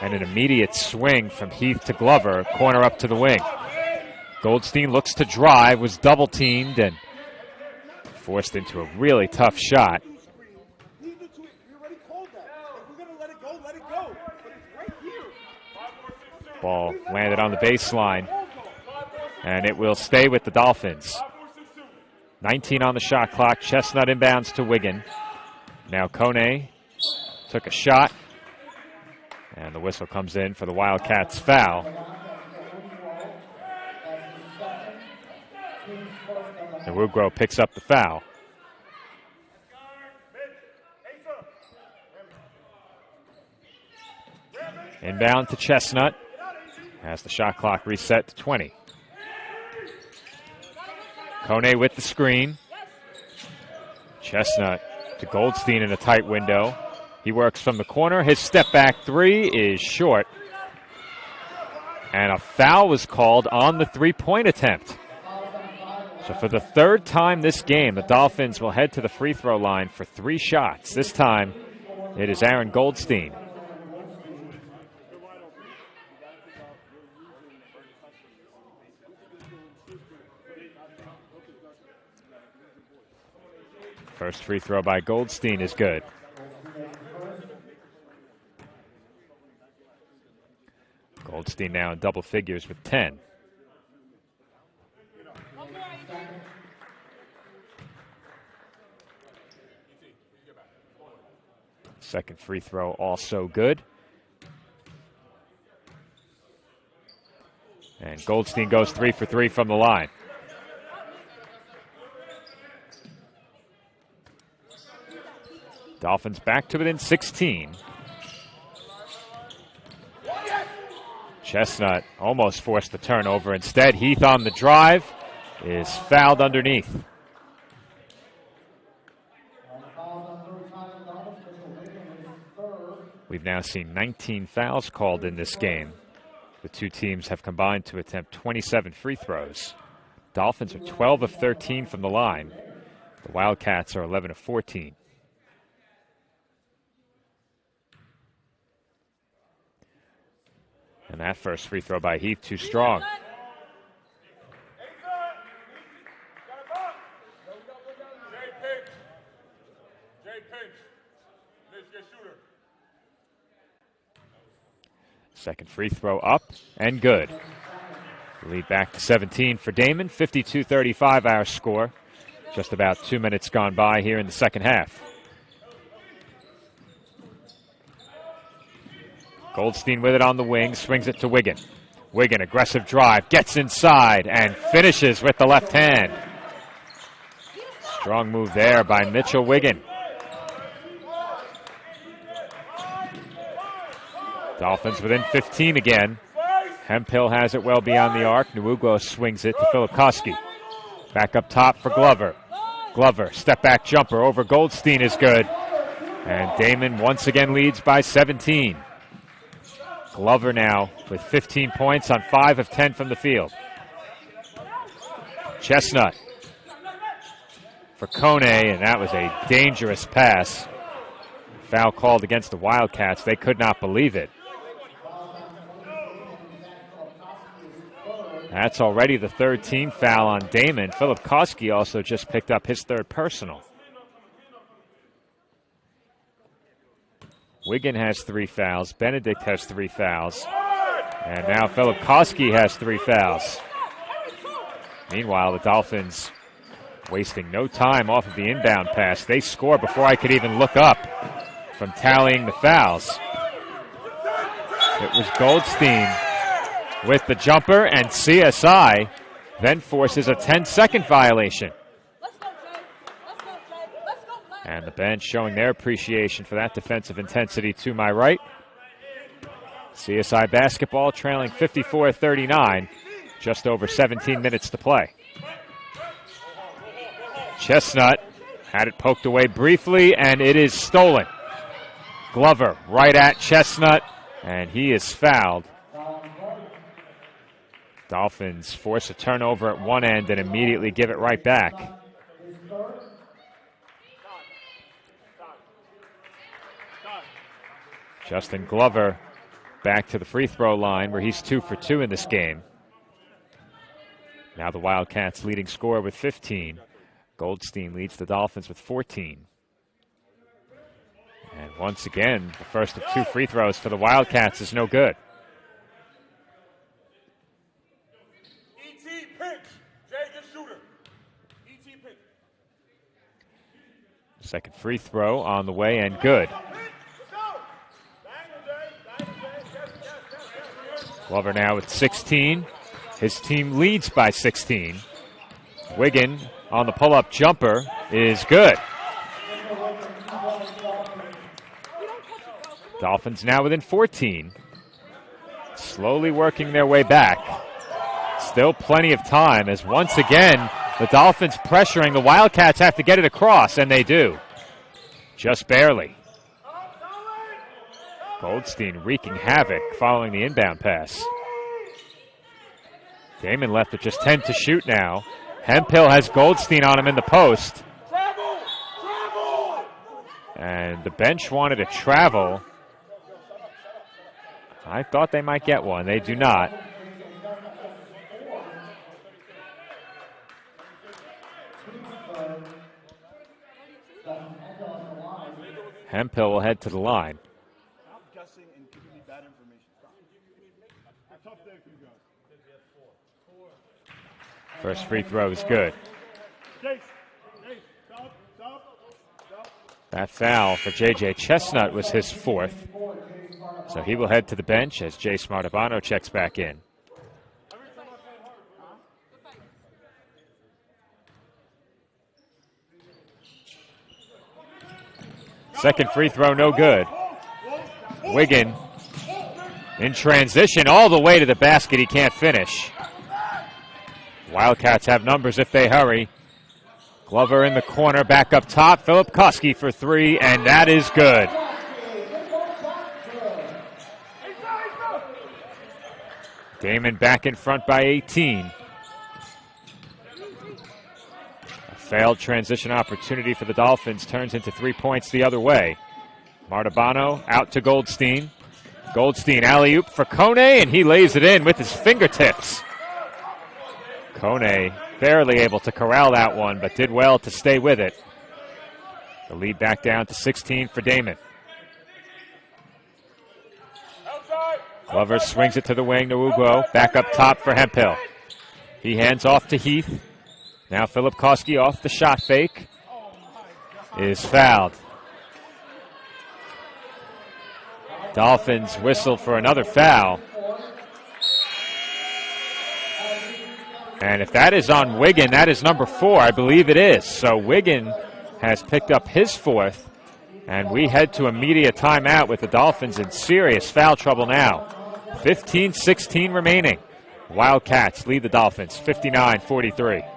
And an immediate swing from Heath to Glover, corner up to the wing. Goldstein looks to drive, was double teamed and forced into a really tough shot. Ball landed on the baseline, and it will stay with the Dolphins. 19 on the shot clock. Chestnut inbounds to Wiggin. Now Kone took a shot, and the whistle comes in for the Wildcats foul. Nwugwo picks up the foul. Inbound to Chestnut. Has the shot clock reset to 20. Kone with the screen. Chestnut to Goldstein in a tight window. He works from the corner. His step back three is short. And a foul was called on the three-point attempt. So for the third time this game, the Dolphins will head to the free throw line for 3 shots. This time, it is Aaron Goldstein. First free throw by Goldstein is good. Goldstein now in double figures with 10. Second free throw also good. And Goldstein goes 3 for 3 from the line. Dolphins back to within 16. Chestnut almost forced the turnover. Instead, Heath on the drive is fouled underneath. We've now seen 19 fouls called in this game. The two teams have combined to attempt 27 free throws. Dolphins are 12 of 13 from the line. The Wildcats are 11 of 14. And that first free throw by Heath, too strong. Second free throw up and good. Lead back to 17 for Daemen. 52-35 our score. Just about 2 minutes gone by here in the second half. Goldstein with it on the wing, swings it to Wiggin. Wiggin, aggressive drive, gets inside and finishes with the left hand. Strong move there by Mitchell Wiggin. Dolphins within 15 again. Hemphill has it well beyond the arc. Nwugwo swings it to Filipkowski. Back up top for Glover. Glover, step back jumper over Goldstein is good. And Daemen once again leads by 17. Glover now with 15 points on 5 of 10 from the field. Chestnut for Kone, and that was a dangerous pass. Foul called against the Wildcats. They could not believe it. That's already the third team foul on Daemen. Filipkowski also just picked up his third personal. Wiggin has 3 fouls. Benedict has 3 fouls. And now Filipkowski has 3 fouls. Meanwhile, the Dolphins wasting no time off of the inbound pass. They score before I could even look up from tallying the fouls. It was Goldstein with the jumper, and CSI then forces a 10-second violation. And the bench showing their appreciation for that defensive intensity to my right. CSI basketball trailing 54-39, just over 17 minutes to play. Chestnut had it poked away briefly, and it is stolen. Glover right at Chestnut, and he is fouled. Dolphins force a turnover at one end and immediately give it right back. Justin Glover back to the free throw line where he's 2 for 2 in this game. Now the Wildcats leading scorer with 15. Goldstein leads the Dolphins with 14. And once again, the first of 2 free throws for the Wildcats is no good. Second free throw on the way and good. Glover now with 16. His team leads by 16. Wiggin on the pull-up jumper is good. Dolphins now within 14. Slowly working their way back. Still plenty of time as once again the Dolphins pressuring. The Wildcats have to get it across, and they do. Just barely. Goldstein wreaking havoc following the inbound pass. Daemen left with just 10 to shoot now. Hemphill has Goldstein on him in the post. And the bench wanted a travel. I thought they might get one. They do not. Hemphill will head to the line. First free throw is good. That foul for J.J. Chestnut was his 4th. So he will head to the bench as Jay Smartabano checks back in. Second free throw, no good. Wiggin in transition all the way to the basket. He can't finish. Wildcats have numbers if they hurry. Glover in the corner, back up top. Philip Koski for 3, and that is good. Daemen back in front by 18. A failed transition opportunity for the Dolphins turns into 3 points the other way. Martabano out to Goldstein. Goldstein alley-oop for Kone, and he lays it in with his fingertips. Kone barely able to corral that one, but did well to stay with it. The lead back down to 16 for Daemen. Glover swings it to the wing to Ugo. Back up top for Hemphill. He hands off to Heath. Now Philip Koski off the shot fake. Is fouled. Dolphins whistle for another foul. And if that is on Wiggin, that is number 4. I believe it is. So Wiggin has picked up his 4th. And we head to a media timeout with the Dolphins in serious foul trouble now. 15-16 remaining. Wildcats lead the Dolphins 59-43.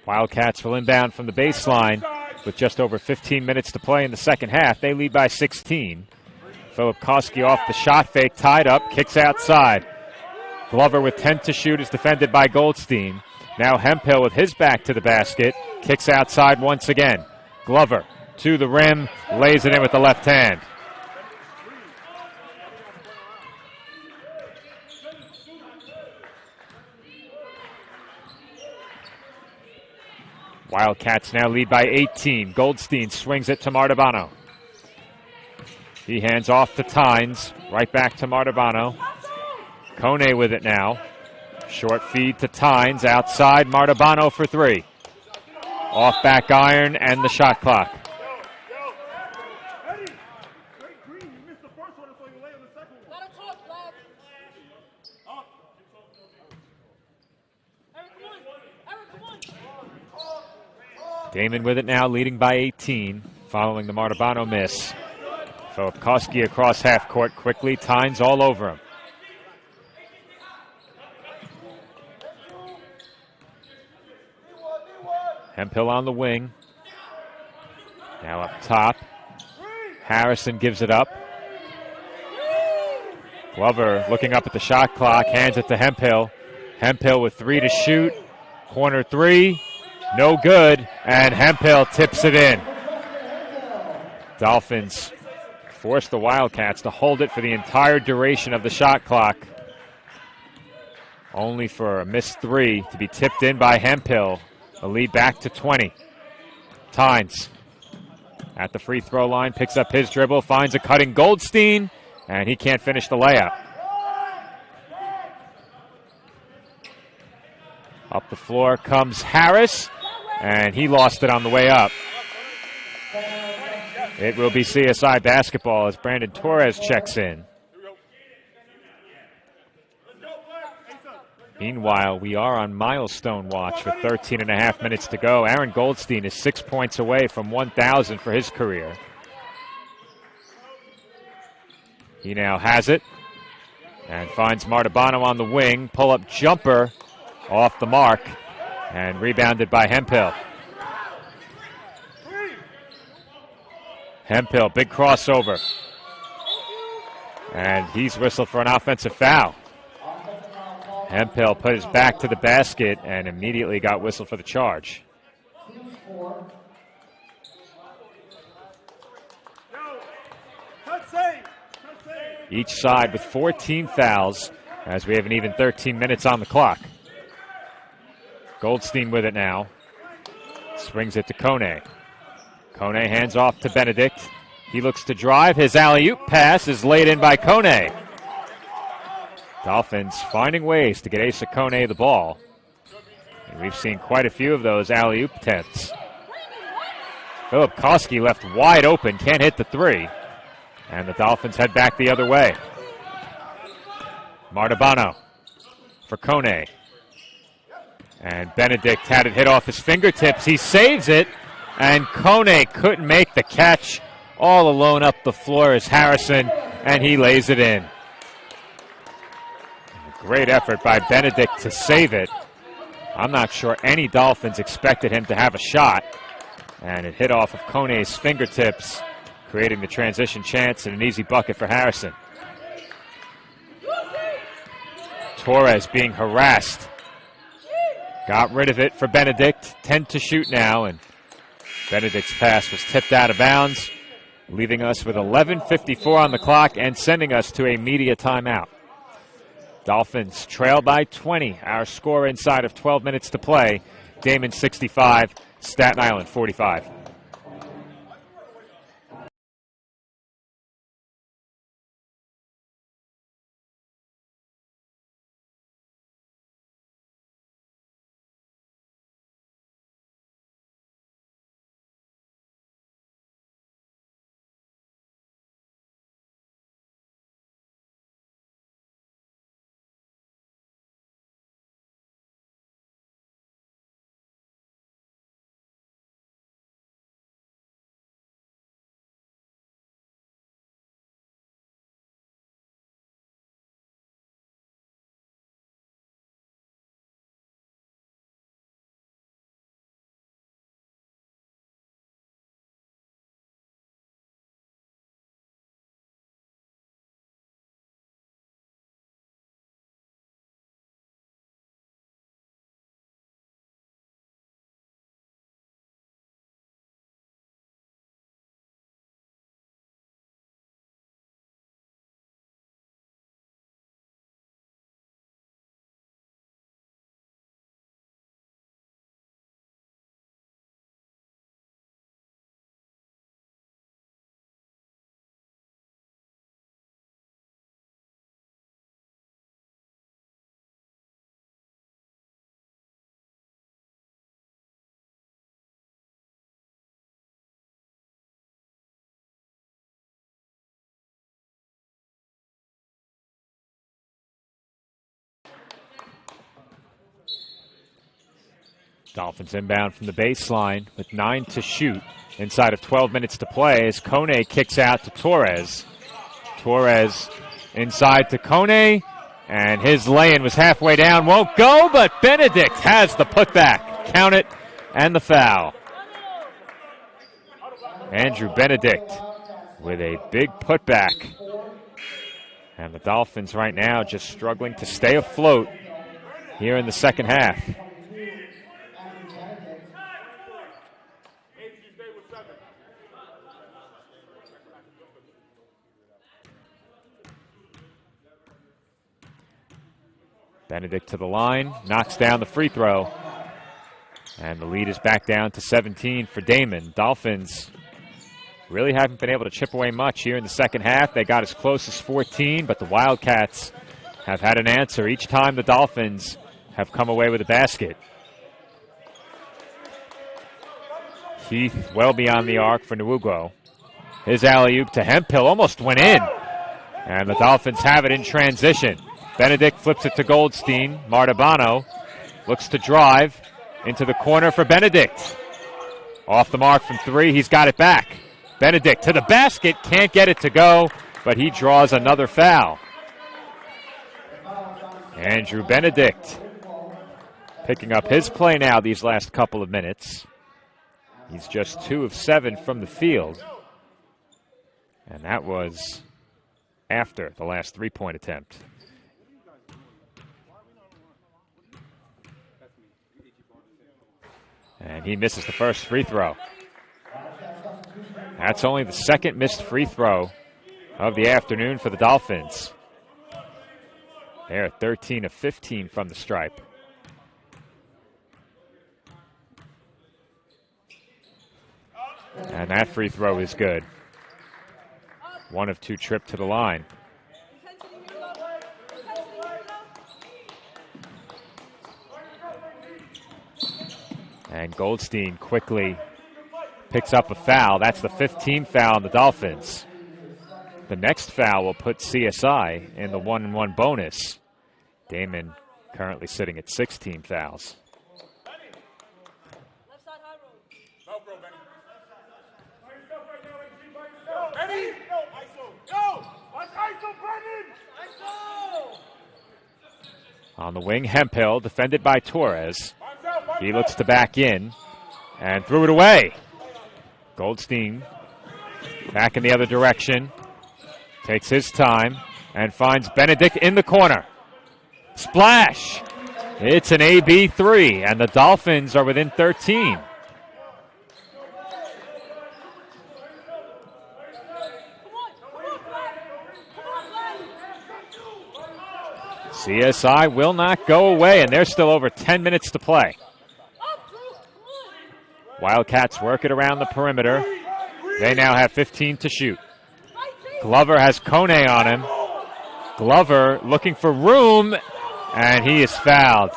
Wildcats will inbound from the baseline with just over 15 minutes to play in the second half. They lead by 16. Philip Koski off the shot fake, tied up, kicks outside. Glover with 10 to shoot is defended by Goldstein. Now Hemphill with his back to the basket, kicks outside once again. Glover to the rim, lays it in with the left hand. Wildcats now lead by 18. Goldstein swings it to Martabano. He hands off to Tynes, right back to Martabano. Kone with it now. Short feed to Tynes, outside Martabano for three. Off back iron and the shot clock. Daemen with it now, leading by 18, following the Martabano miss. Filipkowski across half court quickly, Tynes all over him. Hemphill on the wing. Now up top. Harrison gives it up. Glover looking up at the shot clock, hands it to Hemphill. Hemphill with three to shoot. Corner three, no good, and Hemphill tips it in. Dolphins force the Wildcats to hold it for the entire duration of the shot clock. Only for a missed three to be tipped in by Hemphill. A lead back to 20. Tynes at the free throw line, picks up his dribble, finds a cutting Goldstein, and he can't finish the layup. Up the floor comes Harris, and he lost it on the way up. It will be CSI basketball as Brandon Torres checks in. Meanwhile, we are on milestone watch with 13 and a half minutes to go. Aaron Goldstein is 6 points away from 1,000 for his career. He now has it and finds Martabano on the wing. Pull-up jumper off the mark and rebounded by Hemphill. Hemphill, big crossover. And he's whistled for an offensive foul. Hemphill put his back to the basket and immediately got whistled for the charge. Each side with 14 fouls as we have an even 13 minutes on the clock. Goldstein with it now. Swings it to Kone. Kone hands off to Benedict. He looks to drive. His alley-oop pass is laid in by Kone. Dolphins finding ways to get Asa Kone the ball. And we've seen quite a few of those alley-oop attempts. Filipkowski left wide open, can't hit the three. And the Dolphins head back the other way. Martabano for Kone. And Benedict had it hit off his fingertips. He saves it, and Kone couldn't make the catch. All alone up the floor is Harrison, and he lays it in. Great effort by Benedict to save it. I'm not sure any Dolphins expected him to have a shot. And it hit off of Kone's fingertips, creating the transition chance and an easy bucket for Harrison. Torres being harassed. Got rid of it for Benedict. 10 to shoot now, and Benedict's pass was tipped out of bounds, leaving us with 11:54 on the clock and sending us to a media timeout. Dolphins trail by 20. Our score inside of 12 minutes to play. Daemen 65, Staten Island 45. Dolphins inbound from the baseline with 9 to shoot inside of 12 minutes to play as Kone kicks out to Torres. Torres inside to Kone, and his lay-in was halfway down. Won't go, but Benedict has the putback. Count it, and the foul. Andrew Benedict with a big putback. And the Dolphins right now just struggling to stay afloat here in the second half. Benedict to the line, knocks down the free throw. And the lead is back down to 17 for Daemen. Dolphins really haven't been able to chip away much here in the second half. They got as close as 14, but the Wildcats have had an answer each time the Dolphins have come away with a basket. Heath well beyond the arc for Nwugwo. His alley-oop to Hemphill almost went in. And the Dolphins have it in transition. Benedict flips it to Goldstein. Martabano looks to drive into the corner for Benedict. Off the mark from 3, he's got it back. Benedict to the basket, can't get it to go, but he draws another foul. Andrew Benedict picking up his play now these last couple of minutes. He's just 2 of 7 from the field. And that was after the last three-point attempt. And he misses the first free throw. That's only the second missed free throw of the afternoon for the Dolphins. They're 13 of 15 from the stripe. And that free throw is good. 1 of 2 trip to the line. And Goldstein quickly picks up a foul. That's the 15th foul on the Dolphins. The next foul will put CSI in the 1-1 bonus. Daemen currently sitting at 16 fouls. On the wing, Hemphill, defended by Torres. He looks to back in and threw it away. Goldstein back in the other direction. Takes his time and finds Benedict in the corner. Splash! It's an AB3, and the Dolphins are within 13. CSI will not go away, and there's still over 10 minutes to play. Wildcats work it around the perimeter. They now have 15 to shoot. Glover has Kone on him. Glover looking for room, and he is fouled.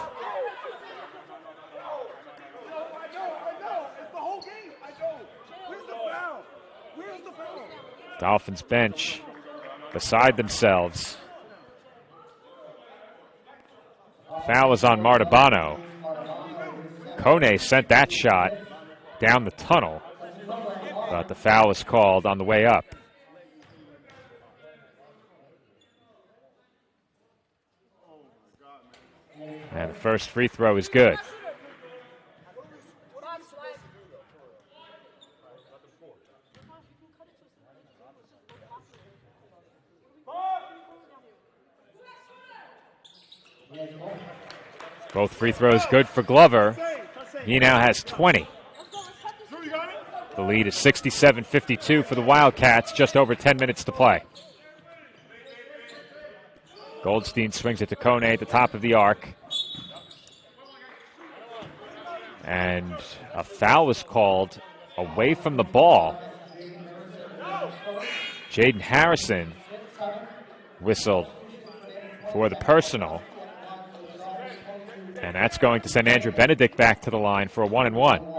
Dolphins bench beside themselves. Foul is on Martabano. Kone sent that shot down the tunnel, but the foul was called on the way up. And the first free throw is good. Both free throws good for Glover. He now has 20. The lead is 67-52 for the Wildcats, just over 10 minutes to play. Goldstein swings it to Kone at the top of the arc. And a foul was called away from the ball. Jaden Harrison whistled for the personal. And that's going to send Andrew Benedict back to the line for a 1-and-1.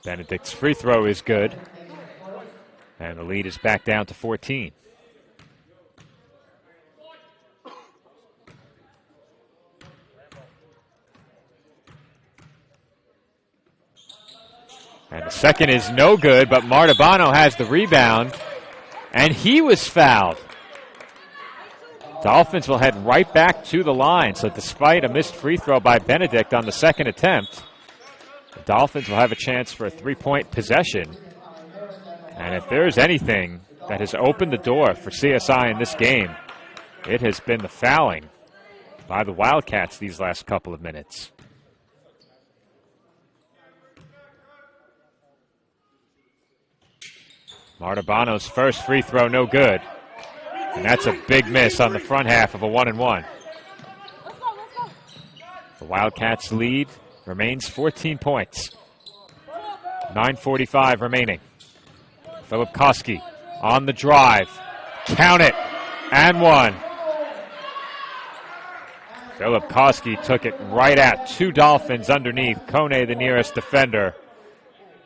Benedict's free throw is good. And the lead is back down to 14. And the second is no good, but Martabano has the rebound, and he was fouled. Dolphins will head right back to the line, so despite a missed free throw by Benedict on the second attempt, the Dolphins will have a chance for a three-point possession. And if there's anything that has opened the door for CSI in this game, it has been the fouling by the Wildcats these last couple of minutes. Martabano's first free throw, no good. And that's a big miss on the front half of a 1-and-1. The Wildcats' lead remains 14 points. 9:45 remaining. Philip Koski on the drive. Count it. And one. Philip Koski took it right at two Dolphins underneath. Kone, the nearest defender.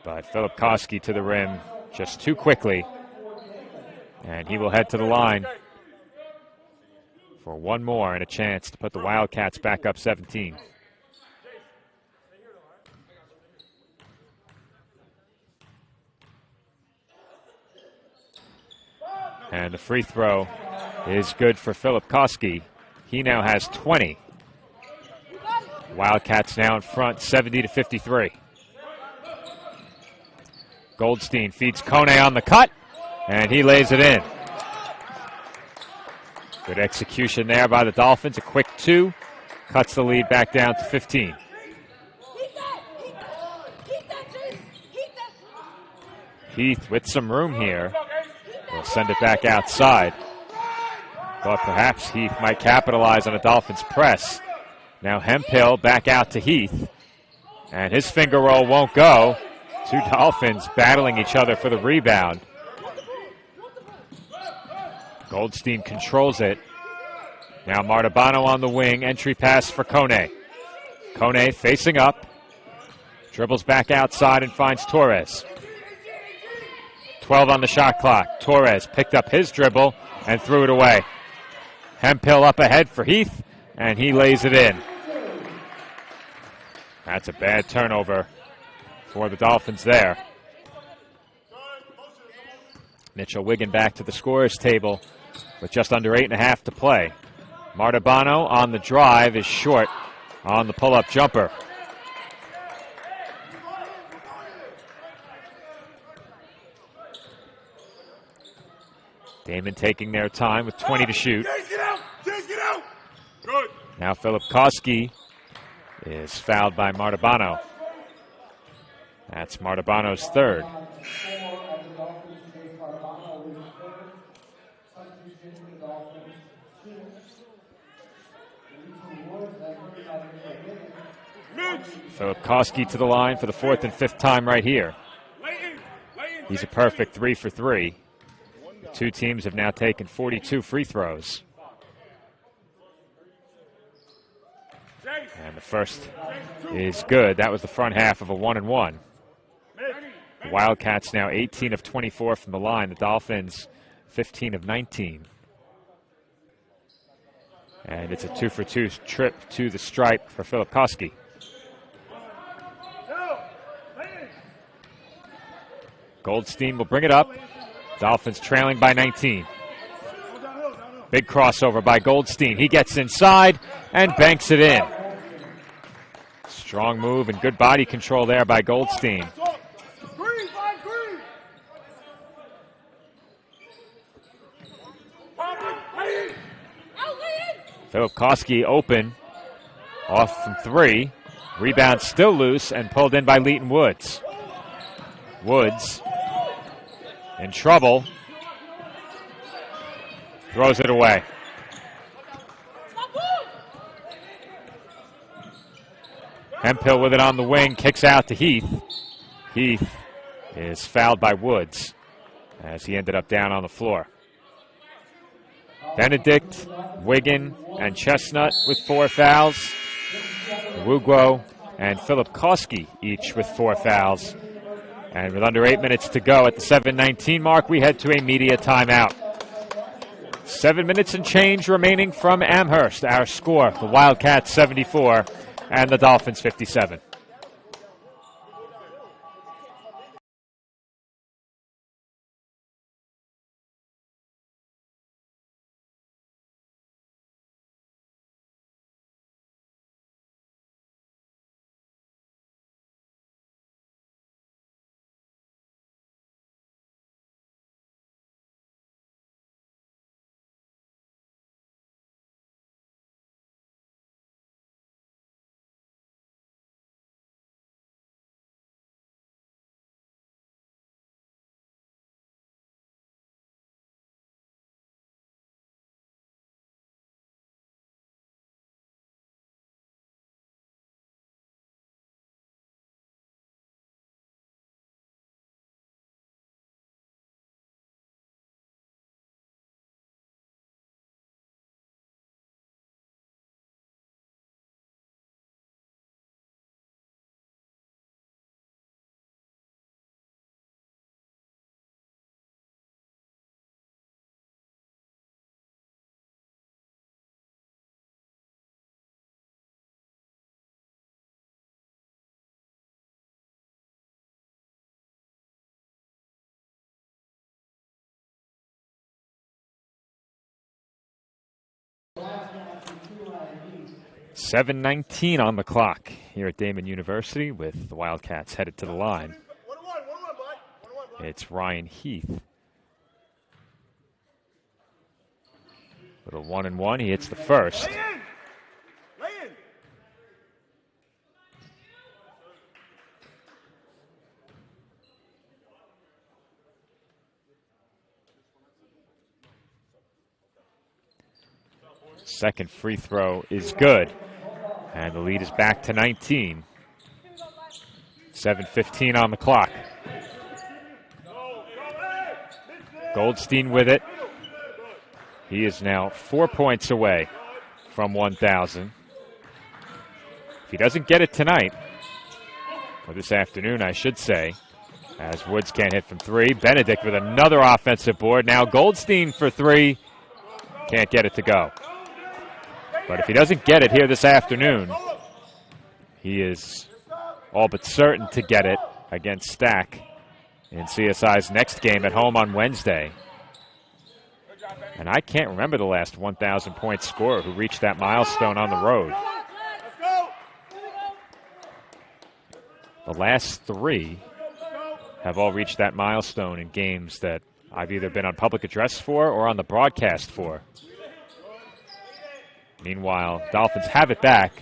But Philip Koski to the rim just too quickly. And he will head to the line for one more and a chance to put the Wildcats back up 17. And the free throw is good for Philip Koski. He now has 20. Wildcats now in front, 70-53. Goldstein feeds Kone on the cut, and he lays it in. Good execution there by the Dolphins. A quick two cuts the lead back down to 15. Heath with some room here. Will send it back outside. But perhaps Heath might capitalize on a Dolphins press. Now Hemphill back out to Heath. And his finger roll won't go. Two Dolphins battling each other for the rebound. Goldstein controls it. Now Martabano on the wing. Entry pass for Kone. Kone facing up. Dribbles back outside and finds Torres. 12 on the shot clock. Torres picked up his dribble and threw it away. Hemphill up ahead for Heath, and he lays it in. That's a bad turnover for the Dolphins there. Mitchell Wiggin back to the scorer's table with just under 8.5 to play. Martabano on the drive is short on the pull-up jumper. Daemen taking their time with 20 to shoot. Now Philip Koski is fouled by Martabano. That's Martabano's third. Philip Koski to the line for the fourth and fifth time right here. He's a perfect 3 for 3. The two teams have now taken 42 free throws. And the first is good. That was the front half of a 1-and-1. The Wildcats now 18 of 24 from the line. The Dolphins 15 of 19. And it's a 2 for 2 trip to the stripe for Philip Koski. Goldstein will bring it up. Dolphins trailing by 19. Big crossover by Goldstein. He gets inside and banks it in. Strong move and good body control there by Goldstein. Philip Koski open. Off from 3. Rebound still loose and pulled in by Leighton Woods. Woods in trouble. Throws it away. Hemphill with it on the wing. Kicks out to Heath. Heath is fouled by Woods as he ended up down on the floor. Benedict, Wiggin, and Chestnut with 4 fouls. Wugwo and Philip Koski each with 4 fouls. And with under 8 minutes to go at the 7:19 mark, we head to a media timeout. 7 minutes and change remaining from Amherst. Our score, the Wildcats 74 and the Dolphins 57. .7:19 on the clock here at Daemen University with the Wildcats headed to the line. It's Ryan Heath. Little 1-1, he hits the first. Second free throw is good. And the lead is back to 19. 7:15 on the clock. Goldstein with it. He is now 4 points away from 1,000. If he doesn't get it tonight, or this afternoon I should say, as Woods can't hit from three. Benedict with another offensive board. Now Goldstein for three. Can't get it to go. But if he doesn't get it here this afternoon, he is all but certain to get it against Stack in CSI's next game at home on Wednesday. And I can't remember the last 1,000-point scorer who reached that milestone on the road. The last three have all reached that milestone in games that I've either been on public address for or on the broadcast for. Meanwhile, Dolphins have it back,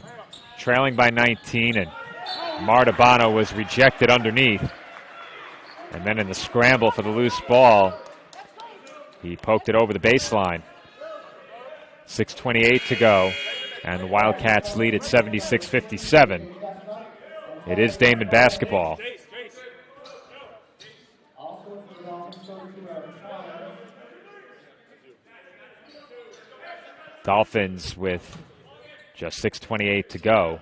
trailing by 19, and Martabano was rejected underneath. And then in the scramble for the loose ball, he poked it over the baseline. 6:28 to go, and the Wildcats lead at 76-57. It is Daemen basketball. Dolphins, with just 6:28 to go,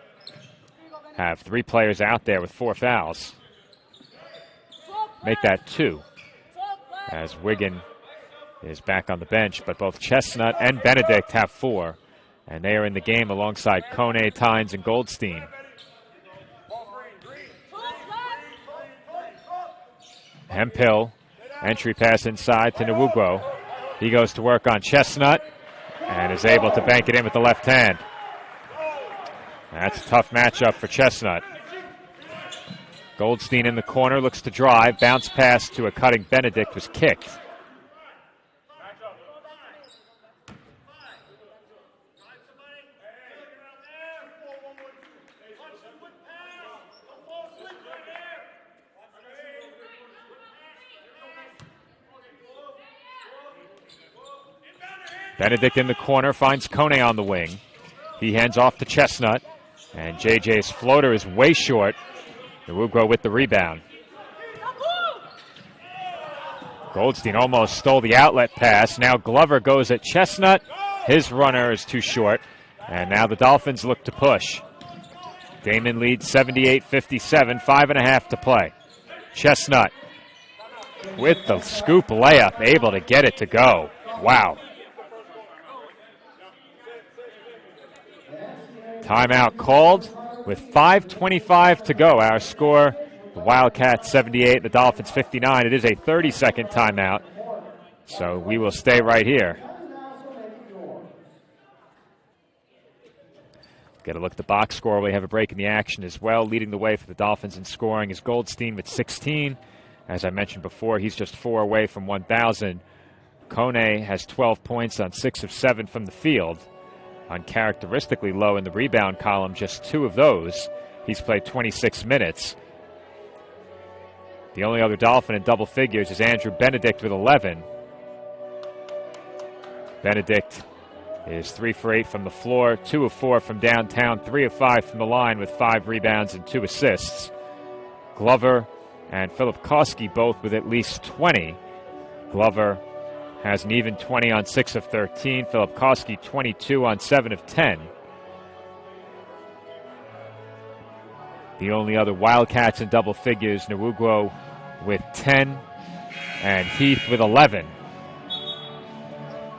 have three players out there with 4 fouls. Make that 2, as Wiggin is back on the bench, but both Chestnut and Benedict have 4, and they are in the game alongside Kone, Tynes, and Goldstein. Hemphill, entry pass inside to Nwugwo. He goes to work on Chestnut and is able to bank it in with the left hand. That's a tough matchup for Chestnut. Goldstein in the corner, looks to drive. Bounce pass to a cutting Benedict was kicked. Benedict in the corner, finds Kone on the wing. He hands off to Chestnut, and JJ's floater is way short. Nwugwo with the rebound. Goldstein almost stole the outlet pass. Now Glover goes at Chestnut. His runner is too short, and now the Dolphins look to push. Daemen leads 78-57, 5.5 to play. Chestnut with the scoop layup, able to get it to go. Wow. Timeout called with 5:25 to go. Our score, the Wildcats 78, the Dolphins 59. It is a 30-second timeout, so we will stay right here. Get a look at the box score. We have a break in the action as well. Leading the way for the Dolphins in scoring is Goldstein with 16. As I mentioned before, he's just 4 away from 1,000. Kone has 12 points on 6 of 7 from the field. Uncharacteristically low in the rebound column, just 2 of those. He's played 26 minutes. The only other Dolphin in double figures is Andrew Benedict with 11. Benedict is 3 for 8 from the floor, 2 of 4 from downtown, 3 of 5 from the line with 5 rebounds and 2 assists. Glover and Philip Koski both with at least 20. Glover has an even 20 on 6 of 13. Philip Koski 22 on 7 of 10. The only other Wildcats in double figures, Nwugwo with 10 and Heath with 11.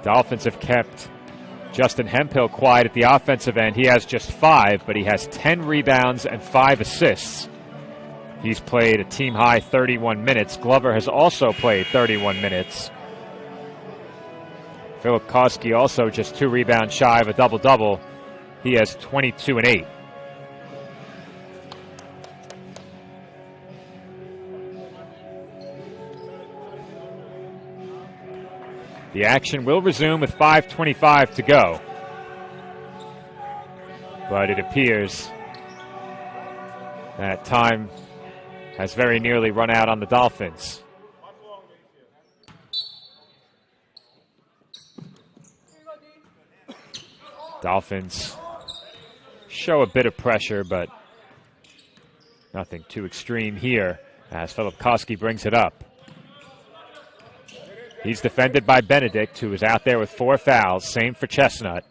Dolphins have kept Justin Hemphill quiet at the offensive end. He has just 5, but he has 10 rebounds and 5 assists. He's played a team-high 31 minutes. Glover has also played 31 minutes. Philip Koski also just 2 rebounds shy of a double-double. He has 22 and 8. The action will resume with 5:25 to go. But it appears that time has very nearly run out on the Dolphins. Dolphins show a bit of pressure, but nothing too extreme here as Philip Koski brings it up. He's defended by Benedict, who is out there with 4 fouls. Same for Chestnut.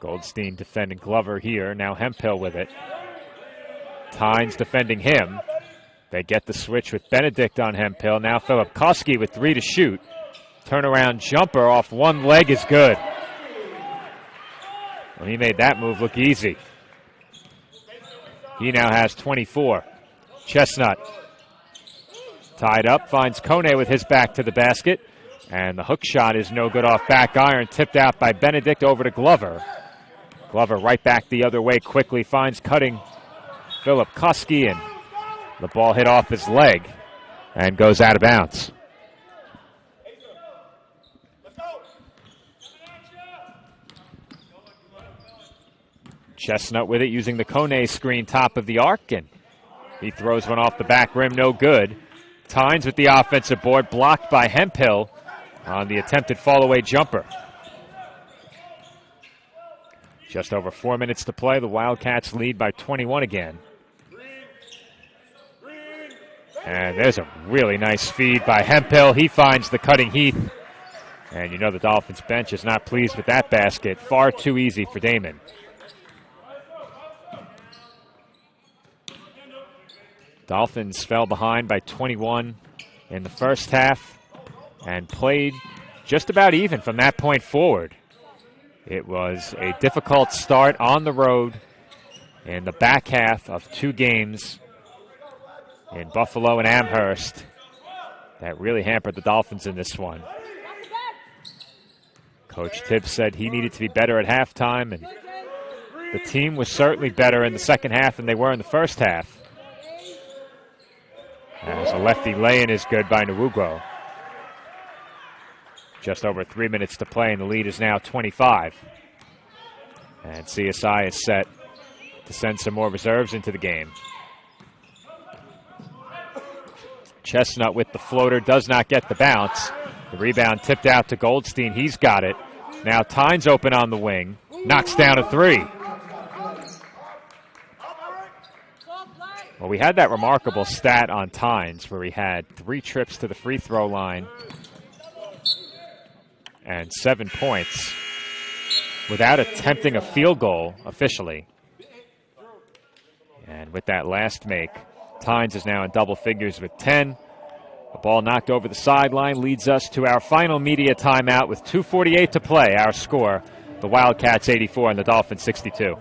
Goldstein defending Glover here. Now Hemphill with it. Tynes defending him. They get the switch with Benedict on Hemphill. Now Philip Koski with 3 to shoot. Turnaround jumper off one leg is good. Well, he made that move look easy. He now has 24. Chestnut tied up, finds Kone with his back to the basket. And the hook shot is no good off back iron. Tipped out by Benedict over to Glover. Glover right back the other way quickly, finds cutting Philip Koski, and the ball hit off his leg and goes out of bounds. Chestnut with it, using the Kone screen top of the arc, and he throws one off the back rim, no good. Tynes with the offensive board, blocked by Hemphill on the attempted fall-away jumper. Just over 4 minutes to play. The Wildcats lead by 21 again. And there's a really nice feed by Hemphill. He finds the cutting Heath. And you know the Dolphins bench is not pleased with that basket. Far too easy for Daemen. Dolphins fell behind by 21 in the first half and played just about even from that point forward. It was a difficult start on the road in the back half of 2 games in Buffalo and Amherst that really hampered the Dolphins in this one. Coach Tibbs said he needed to be better at halftime, and the team was certainly better in the second half than they were in the first half. As a lefty lay-in is good by Nwugwo. Just over 3 minutes to play, and the lead is now 25. And CSI is set to send some more reserves into the game. Chestnut with the floater, does not get the bounce. The rebound tipped out to Goldstein. He's got it. Now Tynes open on the wing. Knocks down a 3. Well, we had that remarkable stat on Tynes where he had 3 trips to the free throw line and 7 points without attempting a field goal officially. And with that last make, Tynes is now in double figures with 10. The ball knocked over the sideline leads us to our final media timeout with 2:48 to play. Our score, the Wildcats 84 and the Dolphins 62.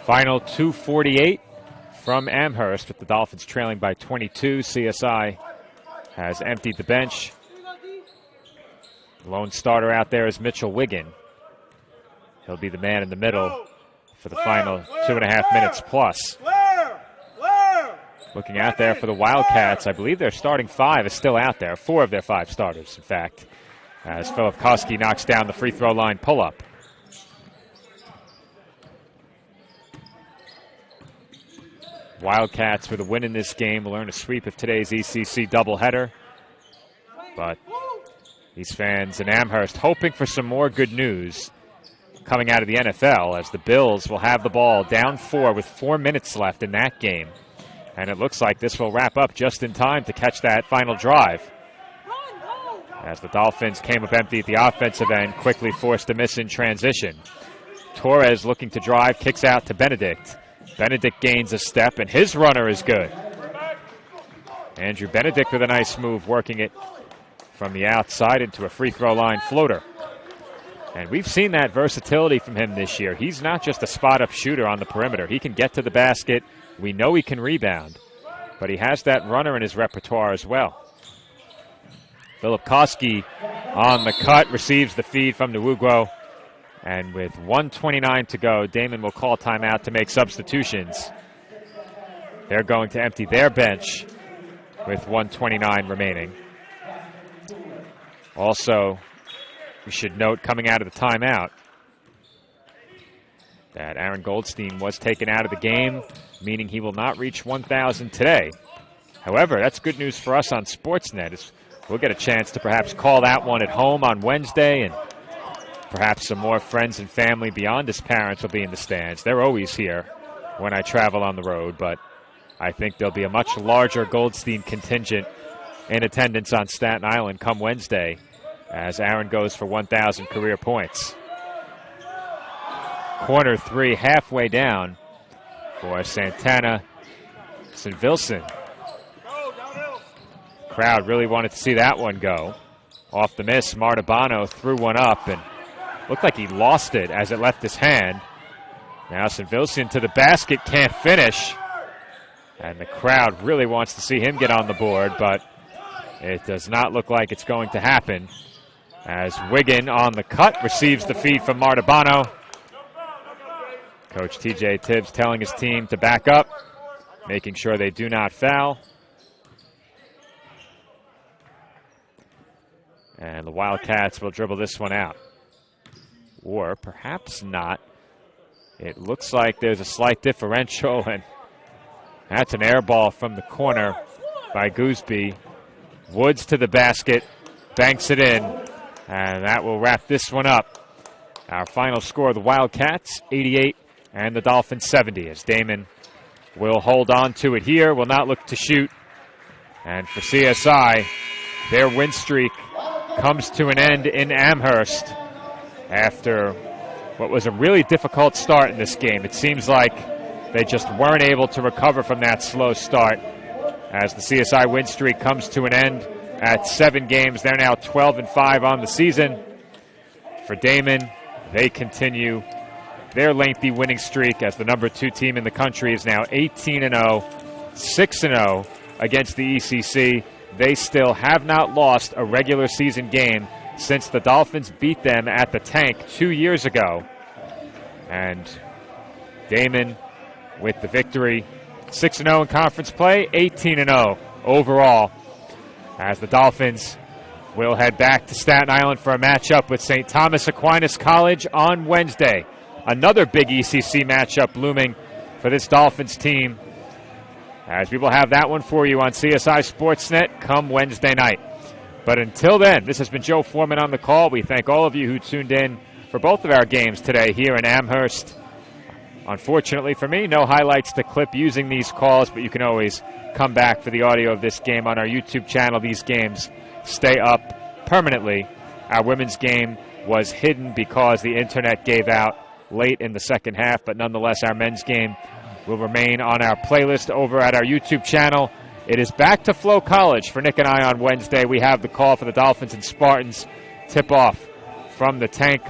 Final 2:48 from Amherst with the Dolphins trailing by 22. CSI has emptied the bench. Lone starter out there is Mitchell Wiggin. He'll be the man in the middle for the final 2.5 minutes plus. Looking out there for the Wildcats, I believe their starting 5 is still out there. 4 of their 5 starters, in fact, as Philip Koski knocks down the free throw line pull-up. Wildcats with a win in this game will earn a sweep of today's ECC doubleheader. But these fans in Amherst hoping for some more good news coming out of the NFL, as the Bills will have the ball down 4 with 4 minutes left in that game. And it looks like this will wrap up just in time to catch that final drive, as the Dolphins came up empty at the offensive end, quickly forced a miss in transition. Torres looking to drive, kicks out to Benedict. Benedict gains a step, and his runner is good. Andrew Benedict with a nice move, working it from the outside into a free throw line floater. And we've seen that versatility from him this year. He's not just a spot-up shooter on the perimeter. He can get to the basket. We know he can rebound, but he has that runner in his repertoire as well. Philip Koski on the cut, receives the feed from Nwugwo. And with 1:29 to go, Daemen will call timeout to make substitutions. They're going to empty their bench with 1:29 remaining. Also, we should note coming out of the timeout that Aaron Goldstein was taken out of the game, meaning he will not reach 1,000 today. However, that's good news for us on Sportsnet. We'll get a chance to perhaps call that one at home on Wednesday, and perhaps some more friends and family beyond his parents will be in the stands. They're always here when I travel on the road, but I think there'll be a much larger Goldstein contingent in attendance on Staten Island come Wednesday as Aaron goes for 1,000 career points. Corner 3 halfway down for Santana St. Vilson. Crowd really wanted to see that one go. Off the miss, Martabano threw one up and looked like he lost it as it left his hand. Now St. Vilson to the basket, can't finish. And the crowd really wants to see him get on the board, but it does not look like it's going to happen, as Wiggin on the cut receives the feed from Martabano. Coach TJ Tibbs telling his team to back up, making sure they do not foul. And the Wildcats will dribble this one out. Or perhaps not. It looks like there's a slight differential, and that's an air ball from the corner by Gooseby. Woods to the basket, banks it in, and that will wrap this one up. Our final score, the Wildcats 88 and the Dolphins 70, as Daemen will hold on to it here, will not look to shoot. And for CSI, their win streak comes to an end in Amherst after what was a really difficult start in this game. It seems like They just weren't able to recover from that slow start as the CSI win streak comes to an end at 7 games. They're now 12-5 on the season. For Daemen, they continue their lengthy winning streak as the number 2 team in the country is now 18-0, 6-0 against the ECC. They still have not lost a regular season game since the Dolphins beat them at the Tank 2 years ago. And Daemen with the victory, 6-0 in conference play, 18-0 overall, as the Dolphins will head back to Staten Island for a matchup with St. Thomas Aquinas College on Wednesday. Another big ECC matchup looming for this Dolphins team, as we will have that one for you on CSI Sportsnet come Wednesday night. But until then, this has been Joe Foreman on the call. We thank all of you who tuned in for both of our games today here in Amherst. Unfortunately for me, no highlights to clip using these calls, but you can always come back for the audio of this game on our YouTube channel. These games stay up permanently. Our women's game was hidden because the internet gave out late in the second half, but nonetheless, our men's game will remain on our playlist over at our YouTube channel. It is back to Flow College for Nick and I on Wednesday. We have the call for the Dolphins and Spartans tip-off from the Tank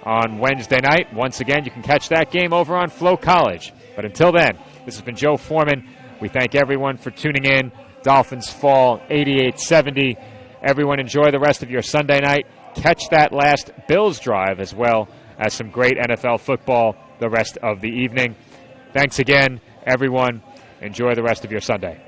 on Wednesday night. Once again, you can catch that game over on Flow College. But until then, this has been Joe Foreman. We thank everyone for tuning in. Dolphins fall 88-70. Everyone enjoy the rest of your Sunday night. Catch that last Bills drive as well as some great NFL football the rest of the evening. Thanks again, everyone. Enjoy the rest of your Sunday.